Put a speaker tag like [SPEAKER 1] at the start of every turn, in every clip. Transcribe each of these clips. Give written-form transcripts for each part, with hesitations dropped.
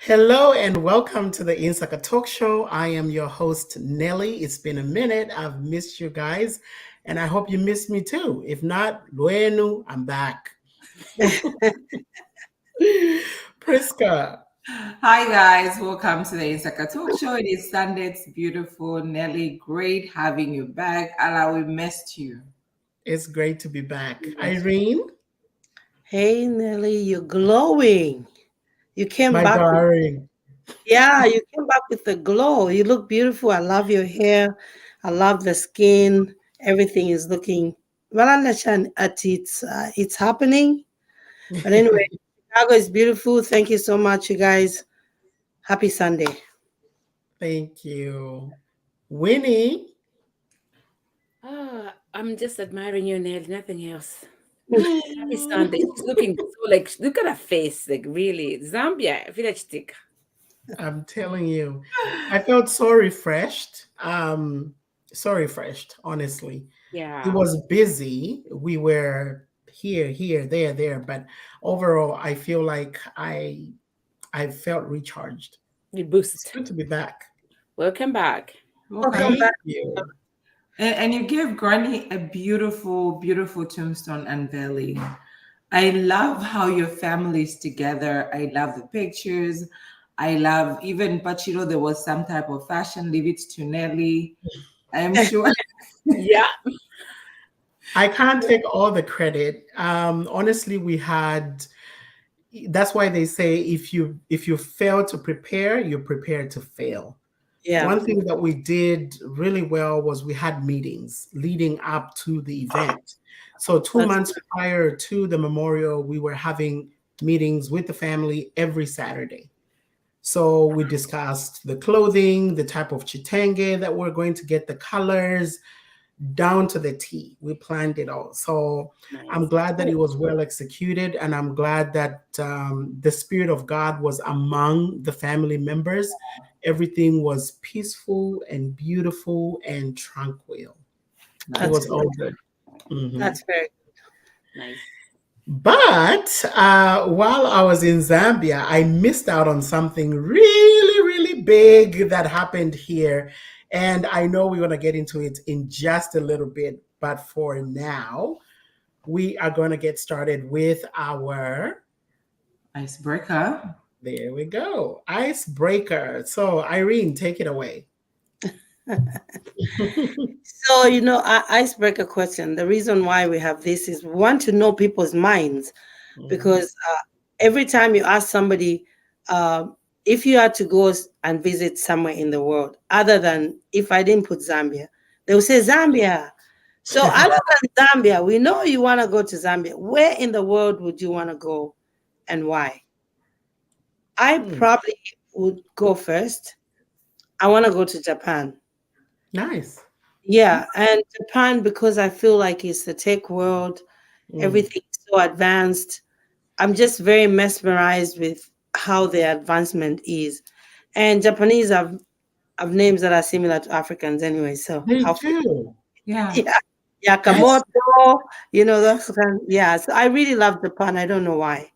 [SPEAKER 1] Hello and welcome to the Insaka Talk Show. I am your host, Nelly. It's been a minute. I've missed you guys, and I hope you missed me too. If not, Luenu, I'm back. Priska,
[SPEAKER 2] Hi guys, welcome to the Insaka Talk Show. It is Sunday. It's beautiful. Nelly, great having you back. Allah, we missed you.
[SPEAKER 1] it's great to be back. Irene,
[SPEAKER 3] Hey Nelly, you're glowing. You came
[SPEAKER 1] my
[SPEAKER 3] back with,
[SPEAKER 1] darling.
[SPEAKER 3] yeah, you came back with the glow. You look beautiful. I love your hair. I love the skin. Everything is looking well. It's happening. But anyway, Chicago is beautiful. Thank you so much, you guys. Happy Sunday.
[SPEAKER 1] Thank you. Winnie.
[SPEAKER 4] I'm just admiring your nails, nothing else. Happy
[SPEAKER 1] Mm,
[SPEAKER 4] Sunday. She's looking so like look at her face, like really. Zambia, village stick.
[SPEAKER 1] I'm telling you, I felt so refreshed. So refreshed, honestly. It
[SPEAKER 4] Yeah.
[SPEAKER 1] was busy. We were here, there, but overall, I feel like I felt recharged.
[SPEAKER 4] You
[SPEAKER 1] It's
[SPEAKER 4] boost.
[SPEAKER 1] good to be back.
[SPEAKER 4] Welcome back.
[SPEAKER 3] Welcome
[SPEAKER 2] Welcome.
[SPEAKER 1] Thank
[SPEAKER 3] back.
[SPEAKER 1] you.
[SPEAKER 2] And you gave Granny a beautiful, beautiful tombstone unveiling. I love how your family is together. I love the pictures. I love even Pachiro, there was some type of fashion. Leave it to Nelly. I am sure.
[SPEAKER 4] Yeah.
[SPEAKER 1] I can't take all the credit. Honestly, we had. That's why they say if you fail to prepare, you're prepared to fail.
[SPEAKER 3] Yeah.
[SPEAKER 1] One thing that we did really well was we had meetings leading up to the event. So 2 months prior to the memorial, we were having meetings with the family every Saturday. So we discussed the clothing, the type of chitenge that we're going to get, the colors, down to the T. We planned it all. So I'm
[SPEAKER 4] Nice.
[SPEAKER 1] glad that it was well executed, and I'm glad that the Spirit of God was among the family members. Everything was peaceful and beautiful and tranquil. It
[SPEAKER 3] That's
[SPEAKER 1] was
[SPEAKER 2] Nice.
[SPEAKER 3] good.
[SPEAKER 1] all good. Mhm.
[SPEAKER 3] That's very
[SPEAKER 4] Nice.
[SPEAKER 1] But while I was in Zambia, I missed out on something really, really big that happened here. And I know we're going to get into it in just a little bit. But for now, we are going to get started with our,
[SPEAKER 2] Icebreaker.
[SPEAKER 1] there we go, icebreaker. So, Irene, take it away.
[SPEAKER 3] So, icebreaker question. The reason why we have this is we want to know people's minds
[SPEAKER 1] Mhm.
[SPEAKER 3] because every time you ask somebody uh, if you had to go and visit somewhere in the world, other than if I didn't put Zambia, they will say Zambia. So, other than Zambia, we know you want to go to Zambia. Where in the world would you want to go and why? I
[SPEAKER 1] Hmm,
[SPEAKER 3] probably would go first. I want to go to Japan.
[SPEAKER 1] nice.
[SPEAKER 3] Yeah, and Japan because I feel like it's the tech world,
[SPEAKER 1] Mm.
[SPEAKER 3] everything's so advanced. I'm just very mesmerized with how the advancement is. And Japanese have names that are similar to Africans anyway, so
[SPEAKER 1] They
[SPEAKER 3] how
[SPEAKER 1] do.
[SPEAKER 2] Yeah.
[SPEAKER 3] yeah.
[SPEAKER 1] That's
[SPEAKER 3] Yakamoto, those kind, yeah. So I really love Japan. I don't know why.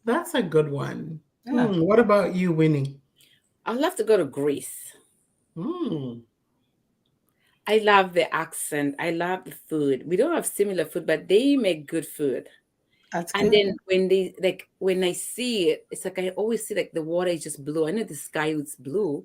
[SPEAKER 1] that's a good one.
[SPEAKER 2] Yeah.
[SPEAKER 1] What about you, Winnie?
[SPEAKER 4] I'd love to go to Greece.
[SPEAKER 1] Hmm.
[SPEAKER 4] I love the accent. I love the food. We don't have similar food, but they make good food.
[SPEAKER 3] That's
[SPEAKER 4] And
[SPEAKER 3] good.
[SPEAKER 4] then when I see it, it's like I always see like the water is just blue. I know the sky is blue,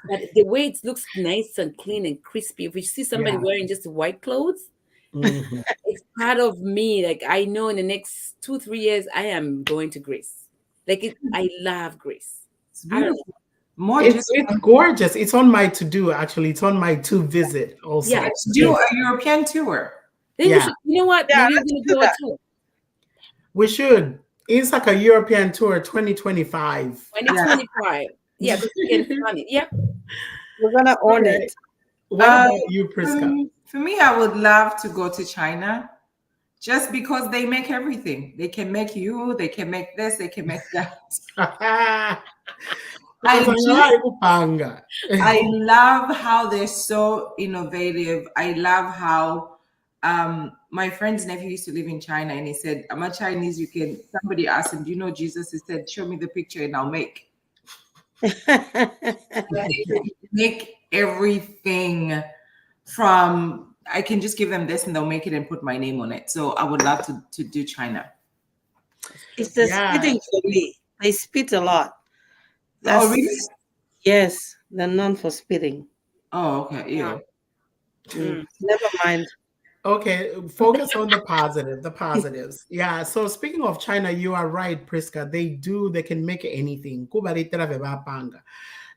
[SPEAKER 4] but the way it looks nice and clean and crispy. If you see somebody
[SPEAKER 2] Yeah.
[SPEAKER 4] wearing just white clothes,
[SPEAKER 1] Mhm.
[SPEAKER 4] it's part of me. Like I know in the next 2, 3 years, I am going to Greece. Like I love Greece.
[SPEAKER 2] It's
[SPEAKER 4] I don't know.
[SPEAKER 2] beautiful. More
[SPEAKER 1] It's gorgeous. It's on my to do actually. It's on my to visit
[SPEAKER 4] Yeah,
[SPEAKER 1] also.
[SPEAKER 2] let's do
[SPEAKER 1] Yes.
[SPEAKER 2] a European tour.
[SPEAKER 4] then we
[SPEAKER 1] Yeah,
[SPEAKER 4] should. You know what?
[SPEAKER 3] Yeah,
[SPEAKER 4] Maybe we're
[SPEAKER 3] let's
[SPEAKER 4] gonna
[SPEAKER 3] do
[SPEAKER 4] do a
[SPEAKER 3] that.
[SPEAKER 4] tour.
[SPEAKER 1] we should. Insaka European Tour 2025.
[SPEAKER 4] 2025. Yeah, because we can plan it. Yep.
[SPEAKER 3] We're gonna
[SPEAKER 1] All
[SPEAKER 3] own
[SPEAKER 1] right.
[SPEAKER 3] it.
[SPEAKER 1] What
[SPEAKER 2] Uh,
[SPEAKER 1] about you, Priska?
[SPEAKER 2] for me, I would love to go to China just because they make everything. They can make you, they can make this, they can make that. I
[SPEAKER 1] Ukazangalai
[SPEAKER 2] just
[SPEAKER 1] kupanga.
[SPEAKER 2] I love how they're so innovative. I love how my friend's nephew used to live in China, and he said, "I'm a Chinese. You can." Somebody asked him, "Do you know Jesus?" He said, "Show me the picture, and I'll make." Make everything from. I can just give them this, and they'll make it and put my name on it. So I would love to do China.
[SPEAKER 3] It's the
[SPEAKER 1] Yeah.
[SPEAKER 3] spitting for me. They spit a lot.
[SPEAKER 2] Oh, really?
[SPEAKER 3] Yes, they're known for spitting.
[SPEAKER 2] Oh, okay. Ew.
[SPEAKER 3] Never mind.
[SPEAKER 1] Okay, focus on the positives. Yeah. So speaking of China, you are right, Priska. They can make anything.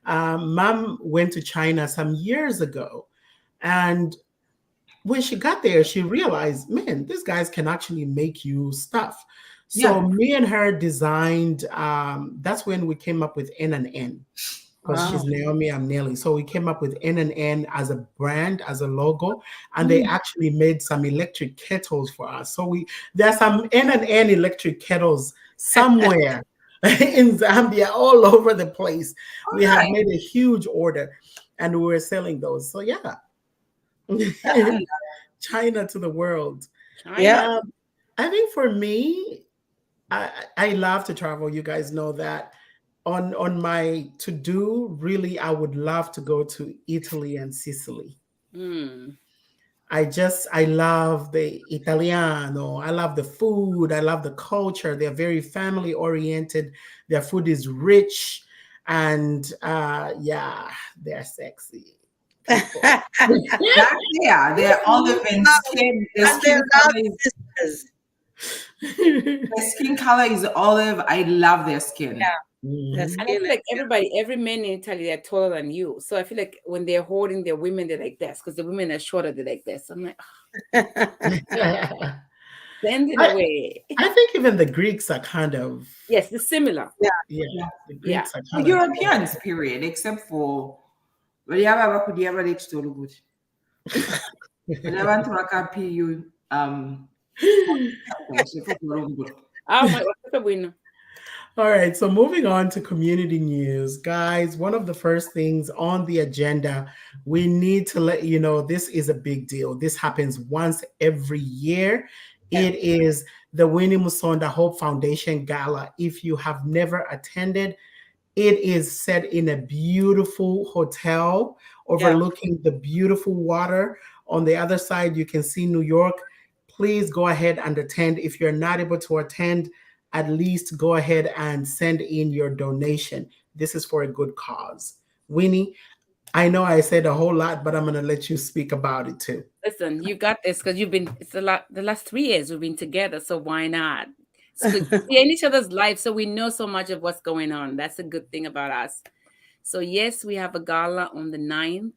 [SPEAKER 1] Mom went to China some years ago, and when she got there, she realized, man, these guys can actually make you stuff. So
[SPEAKER 2] Yeah.
[SPEAKER 1] me and her designed. That's when we came up with N and N. Because she's Naomi, I'm Nelly. So we came up with N and N as a brand, as a logo, and they actually made some electric kettles for us. So there's some N and N electric kettles somewhere in Zambia, all over the place. We have made a huge order, and we were selling those. So yeah, China to the world.
[SPEAKER 3] Yeah.
[SPEAKER 1] I think for me, I love to travel. You guys know that. On my to-do, really, I would love to go to Italy and Sicily. I love the Italiano. I love the food. I love the culture. They're very family oriented. Their food is rich, and yeah, they're sexy.
[SPEAKER 2] Yeah, they're olive and skin. Their skin color is olive. I love their skin.
[SPEAKER 3] Yeah.
[SPEAKER 1] Mhm.
[SPEAKER 4] And I feel like every man in Italy, they're taller than you. So I feel like when they're holding their women, they're like this, because the women are shorter, they're like this. I'm like, send it away.
[SPEAKER 1] I think even the Greeks are kind of
[SPEAKER 4] Yes, it's similar.
[SPEAKER 1] yeah. The Greeks are
[SPEAKER 2] For
[SPEAKER 1] kind of
[SPEAKER 2] Europeans, period, except for
[SPEAKER 1] All right, so moving on to community news. Guys, one of the first things on the agenda, we need to let you know this is a big deal. This happens once every year. It is the Winnie Musonda Hope Foundation Gala. If you have never attended, it is set in a beautiful hotel overlooking the beautiful water. On the other side, you can see New York. Please go ahead and attend. If you're not able to attend, at least go ahead and send in your donation. This is for a good cause. Winnie, I know I said a whole lot, but I'm going to let you speak about it too.
[SPEAKER 4] Listen, you got this, because it's a lot. The last 3 years we've been together, so why not? So we're in each other's lives, so we know so much of what's going on. That's a good thing about us. So yes, we have a gala on the 9th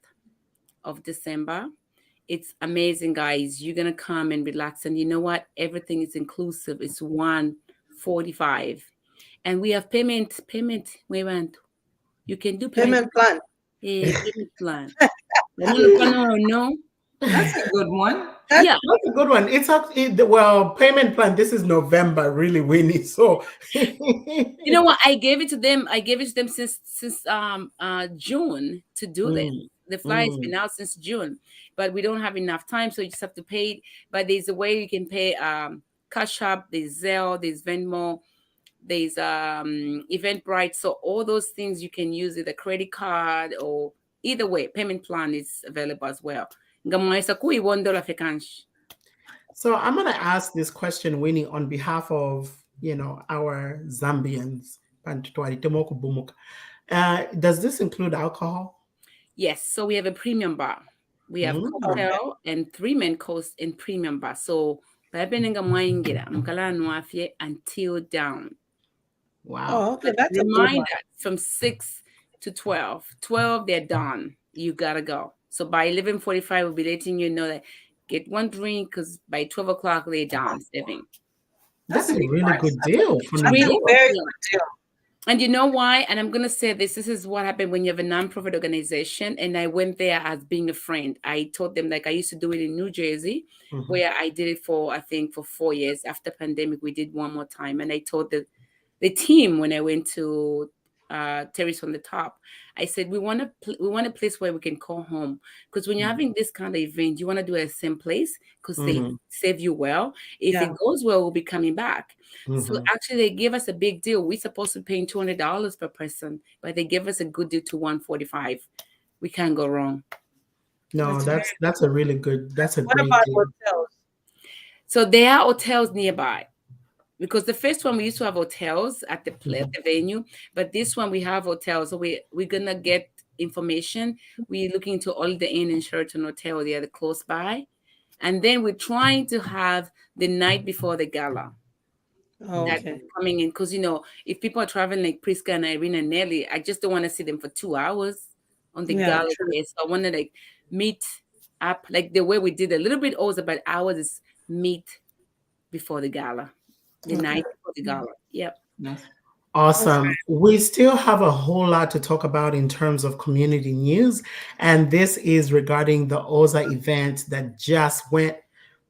[SPEAKER 4] of December. It's amazing, guys. You're gonna come and relax, and you know what? Everything is inclusive. It's $145, and we have payment. We want. You can do
[SPEAKER 3] Payment plan.
[SPEAKER 4] Yeah, payment plan. No.
[SPEAKER 2] That's a good one.
[SPEAKER 4] Yeah,
[SPEAKER 1] That's a good one. It's well, payment plan. This is November, really, Winnie. So
[SPEAKER 4] you know what? I gave it to them. Since June to do this. The flight's been out since June, but we don't have enough time, so you just have to pay it. But there's a way you can pay Cash App, there's Zelle, there's Venmo, there's Eventbrite. So all those things you can use with a credit card, or either way, payment plan is available as well.
[SPEAKER 1] So I'm going to ask this question, Winnie, on behalf of our Zambians. Does this include alcohol?
[SPEAKER 4] Yes. So we have a premium bar. We have cocktail and 3 main course in premium bar. So until down.
[SPEAKER 1] Wow.
[SPEAKER 3] Oh, okay. That's
[SPEAKER 4] Reminder from 6 to 12. 12, they're done. You gotta go. So by 11:45, we'll be letting you know that get one drink, because by 12 o'clock they're done serving.
[SPEAKER 1] That's a really good deal.
[SPEAKER 4] Really
[SPEAKER 3] very good deal.
[SPEAKER 4] And you know why? And I'm gonna say this is what happened when you have a nonprofit organization. And I went there as being a friend. I told them, like I used to do it in New Jersey, where I did it for 4 years. After pandemic, we did one more time. And I told the team when I went to terrace on the top. I said we want a place where we can call home, because when you're having this kind of event, you want to do it at the same place because they save you well. If it goes well, we'll be coming back. So actually, they gave us a big deal. We're supposed to pay $200 per person, but they gave us a good deal to $145. We can't go wrong.
[SPEAKER 1] No, that's a really good. That's a
[SPEAKER 3] What
[SPEAKER 1] great
[SPEAKER 3] about
[SPEAKER 1] deal.
[SPEAKER 3] hotels?
[SPEAKER 4] So there are hotels nearby. Because the first one we used to have hotels at the venue, but this one we have hotels. So we're gonna get information. We're looking into all the Inn and Sheraton Hotel. They are close by, and then we're trying to have the night before the gala. That's coming in, because if people are traveling like Priska and Irene and Nelly, I just don't want to see them for 2 hours on the gala day. So I want to meet up like the way we did a little bit over about hours is meet before the gala. The night before the gala. Yep.
[SPEAKER 2] Yes.
[SPEAKER 1] Awesome. We still have a whole lot to talk about in terms of community news. And this is regarding the OZA event that just went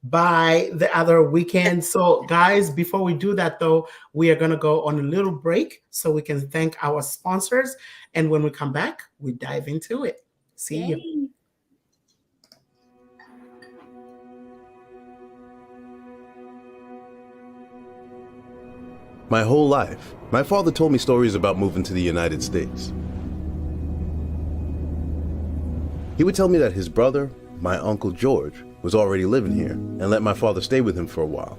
[SPEAKER 1] by the other weekend. So guys, before we do that though, we are going to go on a little break so we can thank our sponsors. And when we come back, we dive into it. See you.
[SPEAKER 5] My whole life, my father told me stories about moving to the United States. He would tell me that his brother, my Uncle George, was already living here and let my father stay with him for a while.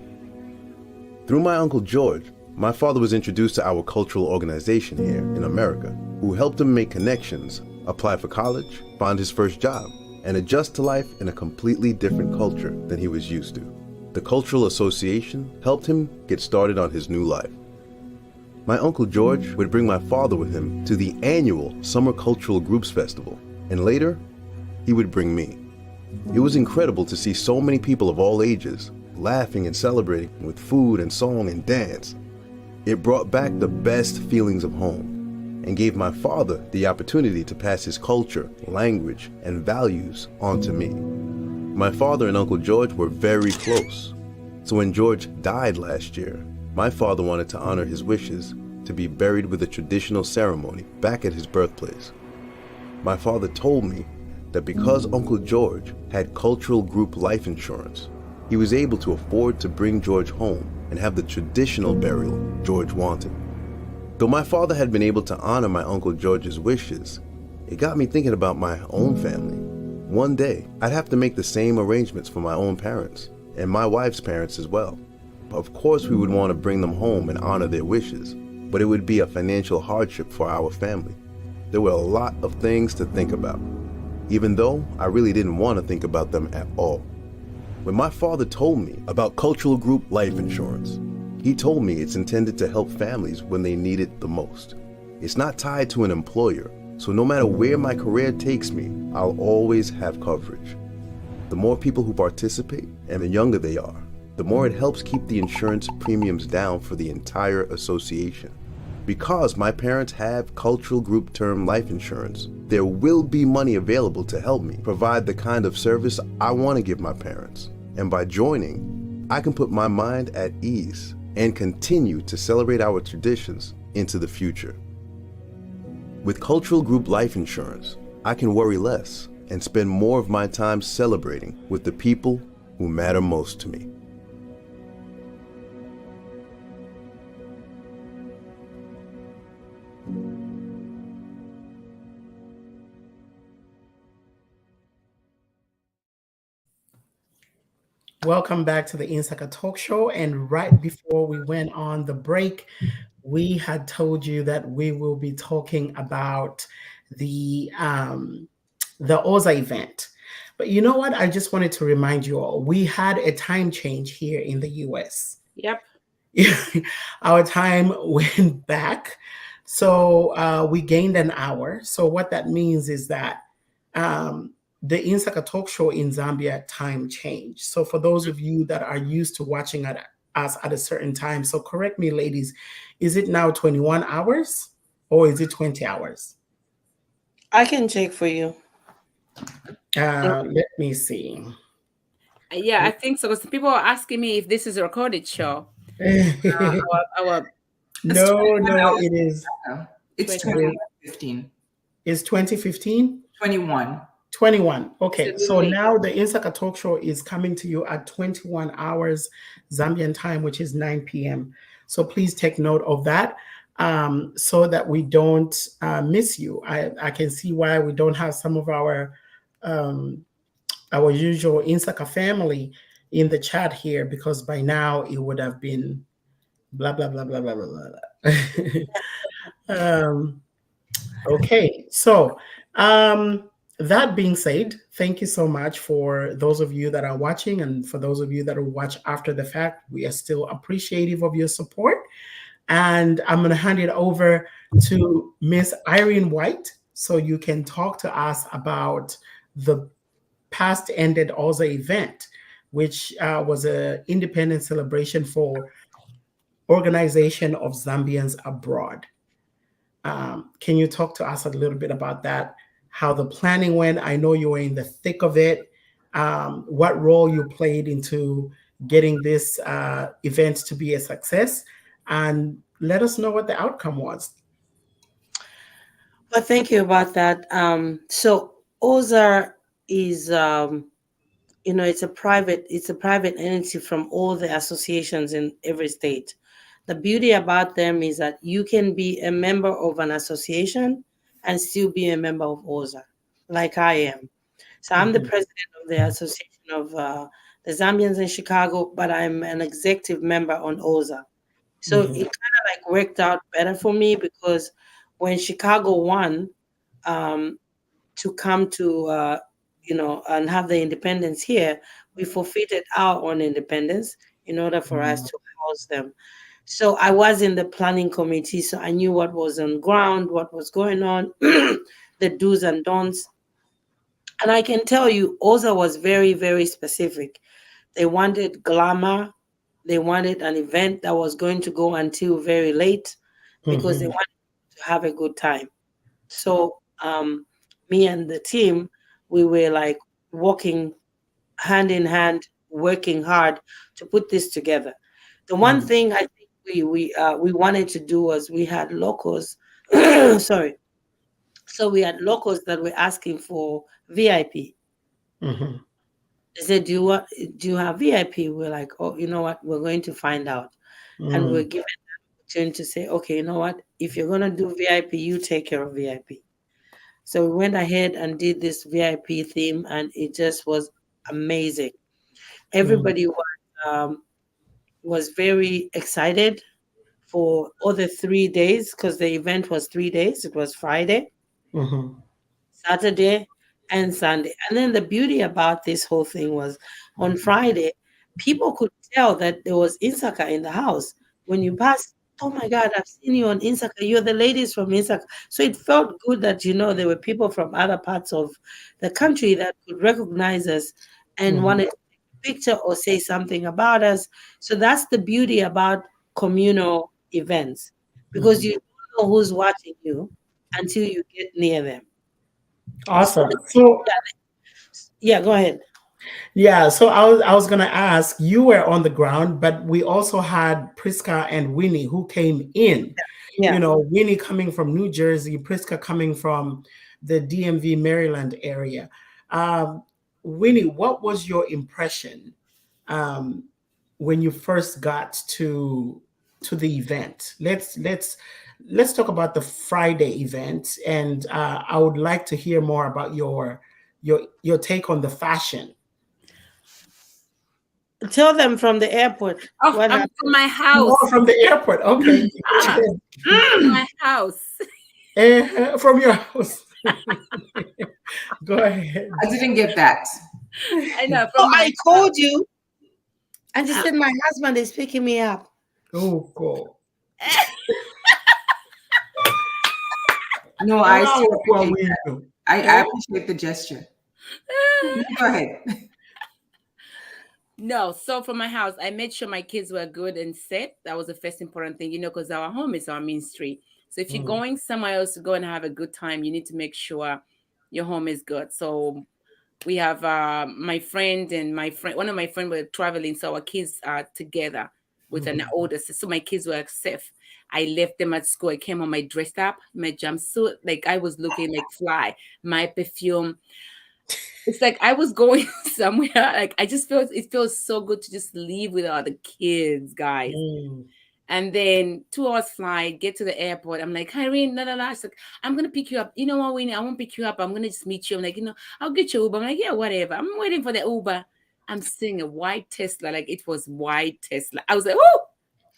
[SPEAKER 5] Through my Uncle George, my father was introduced to our cultural organization here in America, who helped him make connections, apply for college, find his first job, and adjust to life in a completely different culture than he was used to. The Cultural Association helped him get started on his new life. My Uncle George would bring my father with him to the annual Summer Cultural Groups Festival, and later, he would bring me. It was incredible to see so many people of all ages laughing and celebrating with food and song and dance. It brought back the best feelings of home and gave my father the opportunity to pass his culture, language, and values on to me. My father and Uncle George were very close, so when George died last year, my father wanted to honor his wishes to be buried with a traditional ceremony back at his birthplace. My father told me that because Uncle George had cultural group life insurance, he was able to afford to bring George home and have the traditional burial George wanted. Though my father had been able to honor my Uncle George's wishes, it got me thinking about my own family. One day, I'd have to make the same arrangements for my own parents and my wife's parents as well. Of course, we would want to bring them home and honor their wishes, but it would be a financial hardship for our family. There were a lot of things to think about, even though I really didn't want to think about them at all. When my father told me about cultural group life insurance, he told me it's intended to help families when they need it the most. It's not tied to an employer, so no matter where my career takes me, I'll always have coverage. The more people who participate and the younger they are, the more it helps keep the insurance premiums down for the entire association. Because my parents have cultural group term life insurance, there will be money available to help me provide the kind of service I want to give my parents. And by joining, I can put my mind at ease and continue to celebrate our traditions into the future. With cultural group life insurance, I can worry less and spend more of my time celebrating with the people who matter most to me.
[SPEAKER 1] Welcome back to the Insaka Talk Show. And right before we went on the break, we had told you that we will be talking about the OZA event. But you know what? I just wanted to remind you all, we had a time change here in the US.
[SPEAKER 4] Yep.
[SPEAKER 1] Our time went back. So we gained an hour. So what that means is that the Insaka Talk Show in Zambia time changed. So for those of you that are used to watching us at a certain time, so correct me, ladies, is it now 21 hours or is it 20 hours?
[SPEAKER 3] I can check for you.
[SPEAKER 1] Let me see.
[SPEAKER 4] Yeah, I think so. Because people are asking me if this is a recorded show.
[SPEAKER 1] No, it is.
[SPEAKER 2] It's
[SPEAKER 4] 20.
[SPEAKER 2] 2015.
[SPEAKER 1] Is 2015?
[SPEAKER 2] 21.
[SPEAKER 1] 21. Okay. So
[SPEAKER 4] Absolutely.
[SPEAKER 1] now the Insaka Talk Show is coming to you at 21 hours Zambian time, which is 9 p.m. So please take note of that, so that we don't miss you. I can see why we don't have some of our usual Insaka family in the chat here, because by now it would have been blah, blah, blah, blah, blah, blah, blah. Okay. So, that being said, thank you so much for those of you that are watching, and for those of you that will watch after the fact. We are still appreciative of your support. And I'm going to hand it over to Miss Irene White so you can talk to us about the past ended OZA event, which was an independent celebration for Organization of Zambians Abroad. Can you talk to us a little bit about that? How the planning went? I know you were in the thick of it. What role you played into getting this event to be a success, and let us know what the outcome was.
[SPEAKER 3] Well, thank you about that. So OZA is, it's a private entity from all the associations in every state. The beauty about them is that you can be a member of an association and still be a member of OZA, like I am. So I'm the president of the Association of the Zambians in Chicago, but I'm an executive member on OZA. So it kind of like worked out better for me, because when Chicago won to come to, and have the independence here, we forfeited our own independence in order for us to house them. So I was in the planning committee, so I knew what was on ground, what was going on, the do's and don'ts. And I can tell you, OZA was very, very specific. They wanted glamour. They wanted an event that was going to go until very late, because they wanted to have a good time. So me and the team, we were like walking hand in hand, working hard to put this together. The one thing I think we wanted to do was, we had locals. Sorry. So we had locals that were asking for VIP. They said, do you have VIP? We're like, oh, you know what? We're going to find out. And we're given the opportunity to say, okay, you know what? If you're going to do VIP, you take care of VIP. So we went ahead and did this VIP theme, and it just was amazing. Everybody was very excited for all the 3 days, because the event was 3 days. It was Friday, Saturday, and Sunday. And then the beauty about this whole thing was, on Friday, people could tell that there was Insaka in the house. When you passed, oh my God, I've seen you on Insaka. You're the ladies from Insaka. So it felt good that, there were people from other parts of the country that could recognize us and wanted to take a picture or say something about us. So that's the beauty about communal events, because you don't know who's watching you until you get near them.
[SPEAKER 1] Awesome. So
[SPEAKER 3] yeah, go ahead.
[SPEAKER 1] Yeah, so I was gonna ask, you were on the ground, but we also had Priska and Winnie who came in.
[SPEAKER 3] Yeah.
[SPEAKER 1] Winnie coming from New Jersey, Priska coming from the DMV Maryland area. Winnie, what was your impression when you first got to the event? Let's talk about the Friday event, and I would like to hear more about your take on the fashion.
[SPEAKER 3] Tell them from the airport.
[SPEAKER 4] Oh, I'm from my house.
[SPEAKER 1] Oh, from the airport. Okay.
[SPEAKER 4] From my house.
[SPEAKER 1] From your house. Go ahead.
[SPEAKER 2] I didn't get that.
[SPEAKER 4] I know.
[SPEAKER 3] I called you and you said my husband is picking me up.
[SPEAKER 1] Oh, cool.
[SPEAKER 2] No, I see
[SPEAKER 1] what we do.
[SPEAKER 2] I appreciate the gesture. Go ahead.
[SPEAKER 4] No, so from my house, I made sure my kids were good and set. That was the first important thing, because our home is our ministry. So if you're going somewhere else to go and have a good time, you need to make sure your home is good. So we have my friend and one of my friends were traveling, so our kids are together. with an older sister. So my kids were safe. I left them at school. I came home, I dressed up, my jumpsuit, like I was looking like fly, my perfume. It's like I was going somewhere. Like I just feel it feels so good to just leave with all the kids, guys. And then 2 hours flight, get to the airport. I'm like, Irene, no. She's like, I'm gonna pick you up. You know what, Winnie? I won't pick you up. I'm gonna just meet you. I'm like, I'll get you Uber. I'm like, yeah, whatever. I'm waiting for the Uber. I'm seeing a white Tesla, like it was white Tesla. I was like, oh.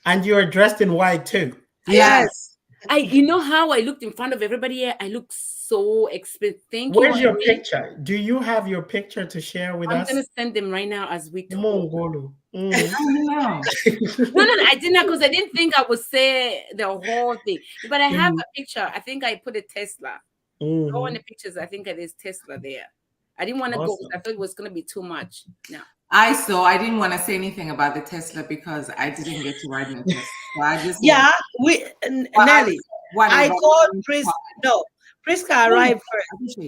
[SPEAKER 1] And you are dressed in white too.
[SPEAKER 3] Yes.
[SPEAKER 4] You know how I looked in front of everybody here? I look so expensive. Thank you.
[SPEAKER 1] Where's your picture? Do you have your picture to share with us?
[SPEAKER 4] I'm gonna send them right now as we talk.
[SPEAKER 1] No,
[SPEAKER 2] No.
[SPEAKER 4] no, I didn't, because I didn't think I would say the whole thing. But I have a picture. I think I put a Tesla. Go on the pictures. I think there's Tesla there. I didn't want to go. I thought it was gonna be too much. No.
[SPEAKER 2] I didn't want to say anything about the Tesla because I didn't get to ride my Tesla. So I just
[SPEAKER 3] Nelly. I called Priska. No, Priska arrived first.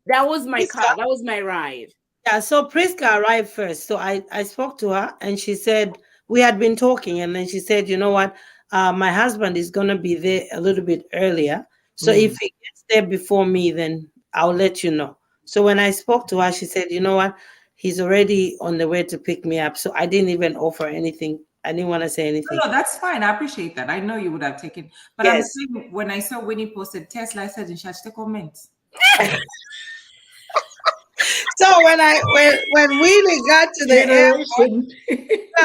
[SPEAKER 4] That was my car. That was my ride.
[SPEAKER 3] Yeah, so Priska arrived first. So I spoke to her and she said, we had been talking, and then she said, you know what? My husband is going to be there a little bit earlier. So if he gets there before me, then I'll let you know. So when I spoke to her, she said, you know what? He's already on the way to pick me up. So I didn't even offer anything. I didn't want to say anything.
[SPEAKER 2] No, that's fine. I appreciate that. I know you would have taken. But yes. I'm saying, when I saw Winnie posted Tesla, I said, in the comments.
[SPEAKER 3] So when Winnie got to the airport,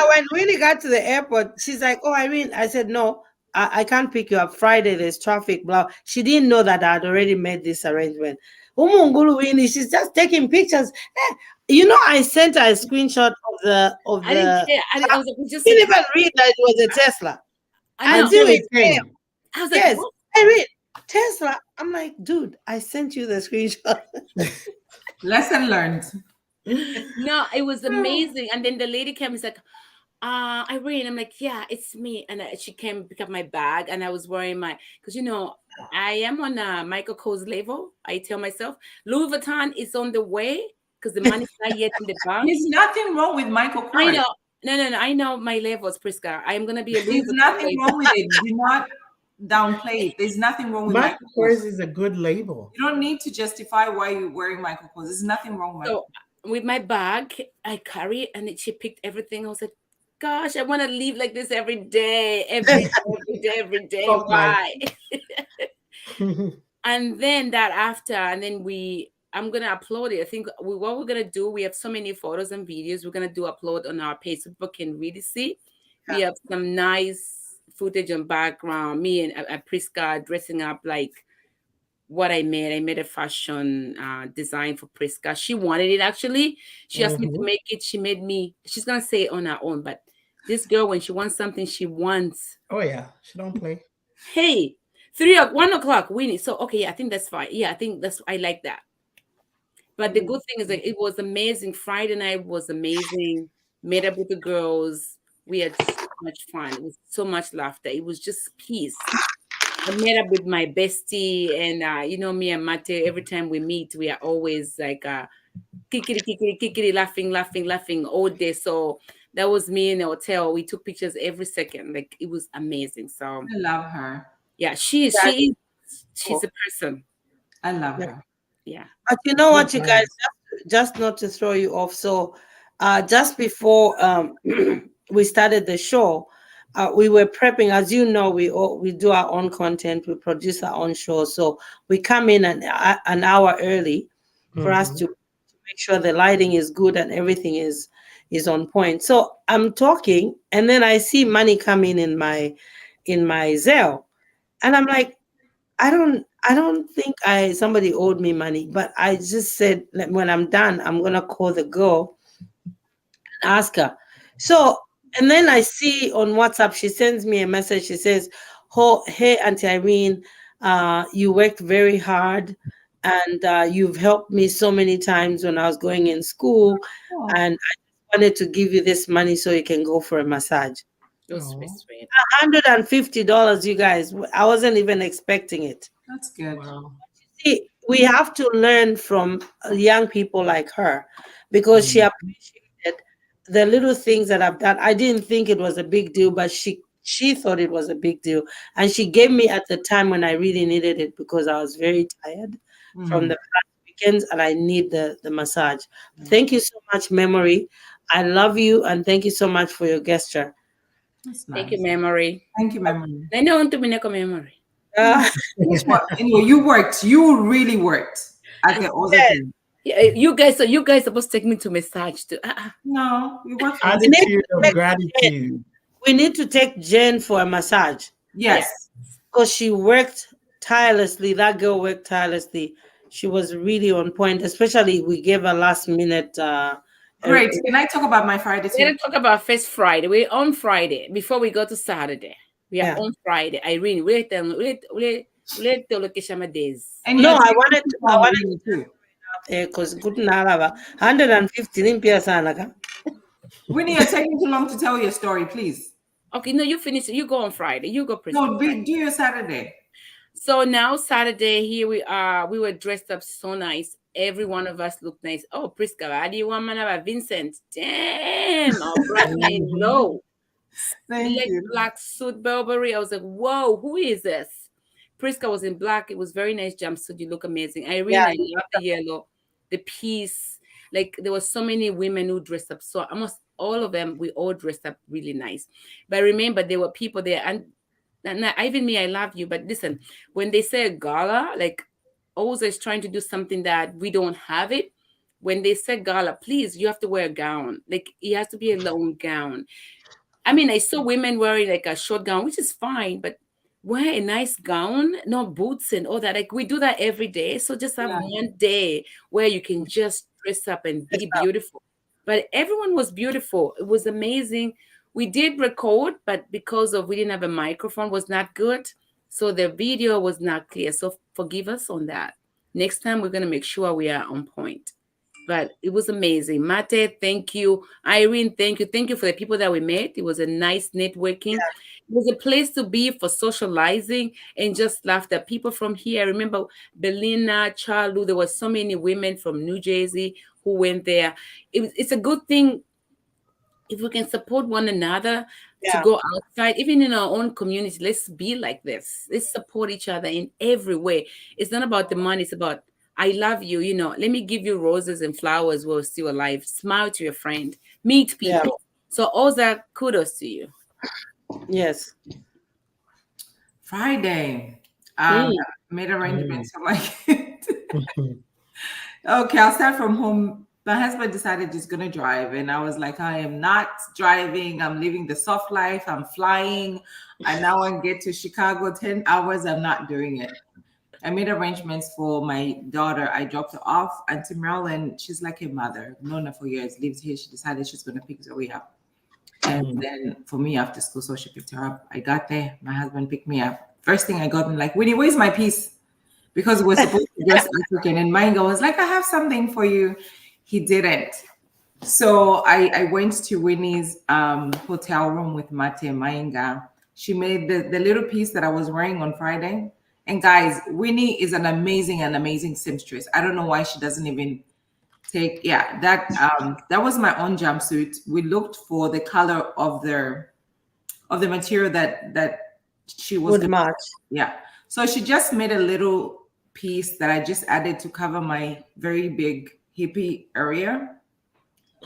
[SPEAKER 3] when Winnie got to the airport, she's like, "Oh, Irene," I said, "No, I can't pick you up. Friday, there's traffic." Blah. She didn't know that I'd already made this arrangement. Winnie, she's just taking pictures. You know, I sent her a screenshot of the.
[SPEAKER 4] I didn't care. I was like, we just
[SPEAKER 3] didn't even read that it was a Tesla. Until it came. I was like, yes, Irene, Tesla. I'm like, dude, I sent you the screenshot.
[SPEAKER 2] Lesson learned.
[SPEAKER 4] No, it was amazing. And then the lady came and was like, Irene, I'm like, yeah, it's me. And she came pick up my bag, and I was wearing because I am on Michael Kors level. I tell myself Louis Vuitton is on the way because the money's not yet in the bank.
[SPEAKER 2] There's nothing wrong with Michael Kors.
[SPEAKER 4] I know. No. I know my levels, Priska. I am gonna be a Louis
[SPEAKER 2] There's nothing wrong with it. Do not downplay it. There's nothing wrong with
[SPEAKER 1] Michael Kors. Is a good label.
[SPEAKER 2] You don't need to justify why you're wearing Michael Kors. There's nothing wrong with it.
[SPEAKER 4] So with my bag, I carry it, and she picked everything. I was like, gosh, I want to live like this every day. Every day. Why? And then I'm gonna upload it. I think what we're gonna do, we have so many photos and videos we're gonna upload on our page so people can really see. We have some nice footage and background. Me and Priska dressing up like what I made. I made a fashion design for Priska. She wanted it actually. She asked me to make it. She made me. She's gonna say it on her own, but this girl, when she wants something, she wants.
[SPEAKER 1] Oh yeah, she don't play.
[SPEAKER 4] Hey, 1 o'clock, Winnie. So okay, yeah, I think that's fine. Yeah, I like that. But the good thing is that it was amazing. Friday night was amazing. Met up with the girls. We had so much fun. It was so much laughter. It was just peace. I met up with my bestie, and me and Mate. Every time we meet, we are always like kikiri, laughing all day. So that was me in the hotel. We took pictures every second. Like it was amazing. So
[SPEAKER 2] I love her.
[SPEAKER 4] Yeah, she's a person.
[SPEAKER 2] I love her.
[SPEAKER 4] Yeah.
[SPEAKER 3] But you know what, you guys, just not to throw you off. So just before we started the show, we were prepping. As you know, we do our own content. We produce our own show. So we come in an hour early for us to make sure the lighting is good and everything is on point. So I'm talking, and then I see money coming in my Zelle, and I'm like, I don't think somebody owed me money, but I just said that when I'm done, I'm gonna call the girl and ask her. So, and then I see on WhatsApp, she sends me a message. She says, "Oh, hey, Auntie Irene, you worked very hard, and you've helped me so many times when I was going in school, and I wanted to give you this money so you can go for a massage." $150, you guys. I wasn't even expecting it.
[SPEAKER 2] That's good.
[SPEAKER 1] Wow.
[SPEAKER 3] See, we have to learn from young people like her, because she appreciated the little things that I've done. I didn't think it was a big deal, but she thought it was a big deal, and she gave me at the time when I really needed it because I was very tired from the past weekends, and I need the massage. Thank you so much, Memory. I love you, and thank you so much for your gesture.
[SPEAKER 2] That's nice.
[SPEAKER 4] Thank you, Memory.
[SPEAKER 2] Thank you, Memory.
[SPEAKER 4] I don't want to be a memory.
[SPEAKER 2] Guess what? Anyway, you worked. You really worked at the other thing.
[SPEAKER 4] Yeah, you guys supposed to take me to massage too.
[SPEAKER 2] No, you worked.
[SPEAKER 1] Attitude of gratitude.
[SPEAKER 3] We need to take Jen for a massage.
[SPEAKER 2] Yes.
[SPEAKER 3] Because she worked tirelessly. That girl worked tirelessly. She was really on point, especially we gave her last minute.
[SPEAKER 2] Great. Can I talk about my Friday too?
[SPEAKER 4] Let's talk about first Friday. We're on Friday before we go to Saturday. We are on Friday. Irene, wait the location my days.
[SPEAKER 2] And
[SPEAKER 3] no, I
[SPEAKER 2] you're
[SPEAKER 3] wanted
[SPEAKER 2] taking
[SPEAKER 3] to because good narava 115 PSA.
[SPEAKER 2] Winnie, you're taking too long to tell your story, please.
[SPEAKER 4] Okay, no, you finish. You go on Friday. You go.
[SPEAKER 2] No, do your Saturday.
[SPEAKER 4] So now Saturday, here we are. We were dressed up so nice. Every one of us looked nice. Oh, Priska, how do you want man about Vincent? Damn, all bright and low.
[SPEAKER 2] Thank you.
[SPEAKER 4] Black suit, Burberry. I was like, whoa, who is this? Priska was in black. It was very nice jumpsuit. You look amazing. I love the yellow, the piece. Like there were so many women who dressed up. So almost all of them, we all dressed up really nice. But remember, there were people there, and even me, I love you. But listen, when they say gala, like always trying to do something that we don't have it. When they say gala, please, you have to wear a gown. Like it has to be a long gown. I mean, I saw women wearing like a short gown, which is fine, but wear a nice gown, no boots and all that. Like we do that every day. So just have one day where you can just dress up and be beautiful. But everyone was beautiful. It was amazing. We did record, but because of we didn't have a microphone, was not good. So the video was not clear. So forgive us on that. Next time we're gonna make sure we are on point. But it was amazing. Mate, thank you. Irene, thank you. Thank you for the people that we met. It was a nice networking. Yeah. It was a place to be for socializing and just laughter. People from here, I remember Belina, Charlu, there were so many women from New Jersey who went there. It's a good thing if we can support one another to go outside, even in our own community. Let's be like this. Let's support each other in every way. It's not about the money. It's about I love you, let me give you roses and flowers while we're still alive. Smile to your friend. Meet people. Yeah. So all that, kudos to you.
[SPEAKER 3] Yes.
[SPEAKER 2] Friday. Made arrangements for my kid. Okay, I'll start from home. My husband decided he's going to drive. And I was like, I am not driving. I'm living the soft life. I'm flying. I now want to get to Chicago 10 hours. I'm not doing it. I made arrangements for my daughter. I dropped her off. Auntie Marilyn, she's like a mother. I've known her for years, lives here. She decided she's going to pick Zoe up. And then for me after school, so she picked her up. I got there. My husband picked me up. First thing I got, I'm like, Winnie, where's my piece? Because we're supposed to dress African. And my guy was like, I have something for you. He didn't. So I went to Winnie's hotel room with Mate Mainga. She made the little piece that I was wearing on Friday. And guys, Winnie is an amazing seamstress. I don't know why she doesn't even take, that was my own jumpsuit. We looked for the color of the material that she was
[SPEAKER 3] good match.
[SPEAKER 2] Yeah. So she just made a little piece that I just added to cover my very big hippie area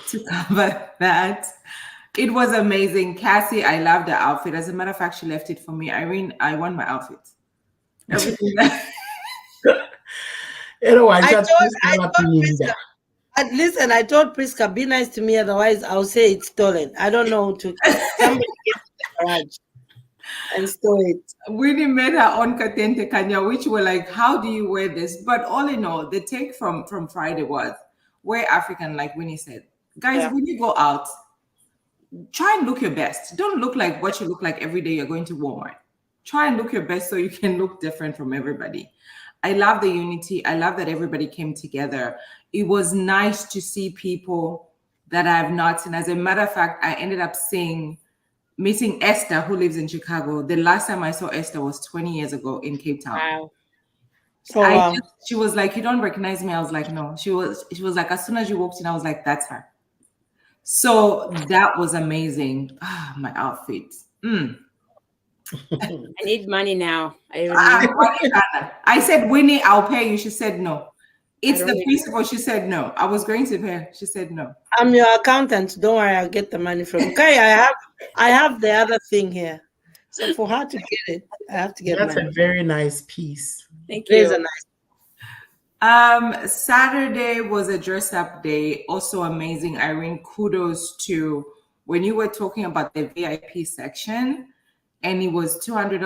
[SPEAKER 2] to cover that. It was amazing. Cassie, I love the outfit. As a matter of fact, she left it for me. Irene, I want my outfit. Everything that
[SPEAKER 3] listen, I told Priska, be nice to me, otherwise I'll say it's stolen. I don't know to somebody get the garage and store it.
[SPEAKER 2] Winnie made her own Katente Kanya, which were like, how do you wear this? But all in all, the take from Friday was wear African, like Winnie said. Guys, when you go out, try and look your best. Don't look like what you look like every day you're going to Walmart. Try and look your best so you can look different from everybody. I love the unity. I love that everybody came together. It was nice to see people that I have not seen. As a matter of fact, I ended up meeting Esther, who lives in Chicago. The last time I saw Esther was 20 years ago in Cape Town.
[SPEAKER 4] Wow.
[SPEAKER 3] So,
[SPEAKER 2] she was like, you don't recognize me? I was like, no. She was like, as soon as you walked in, I was like, that's her. So that was amazing. Ah, my outfit.
[SPEAKER 4] I need money now. I
[SPEAKER 2] Ah,
[SPEAKER 4] remember.
[SPEAKER 2] I said, Winnie, I'll pay you. She said no. It's
[SPEAKER 4] don't
[SPEAKER 2] the
[SPEAKER 4] need-
[SPEAKER 2] principal. She said no. I was going to pay her. She said no.
[SPEAKER 3] I'm your accountant. Don't worry, I'll get the money from you. Okay, I have the other thing here. So for her to get it, I have to get
[SPEAKER 1] That's
[SPEAKER 3] money.
[SPEAKER 1] a very nice piece.
[SPEAKER 4] Thank
[SPEAKER 3] It is
[SPEAKER 4] you.
[SPEAKER 3] a nice.
[SPEAKER 2] Saturday was a dress up day. Also amazing. Irene, kudos to when you were talking about the VIP section and it was $200.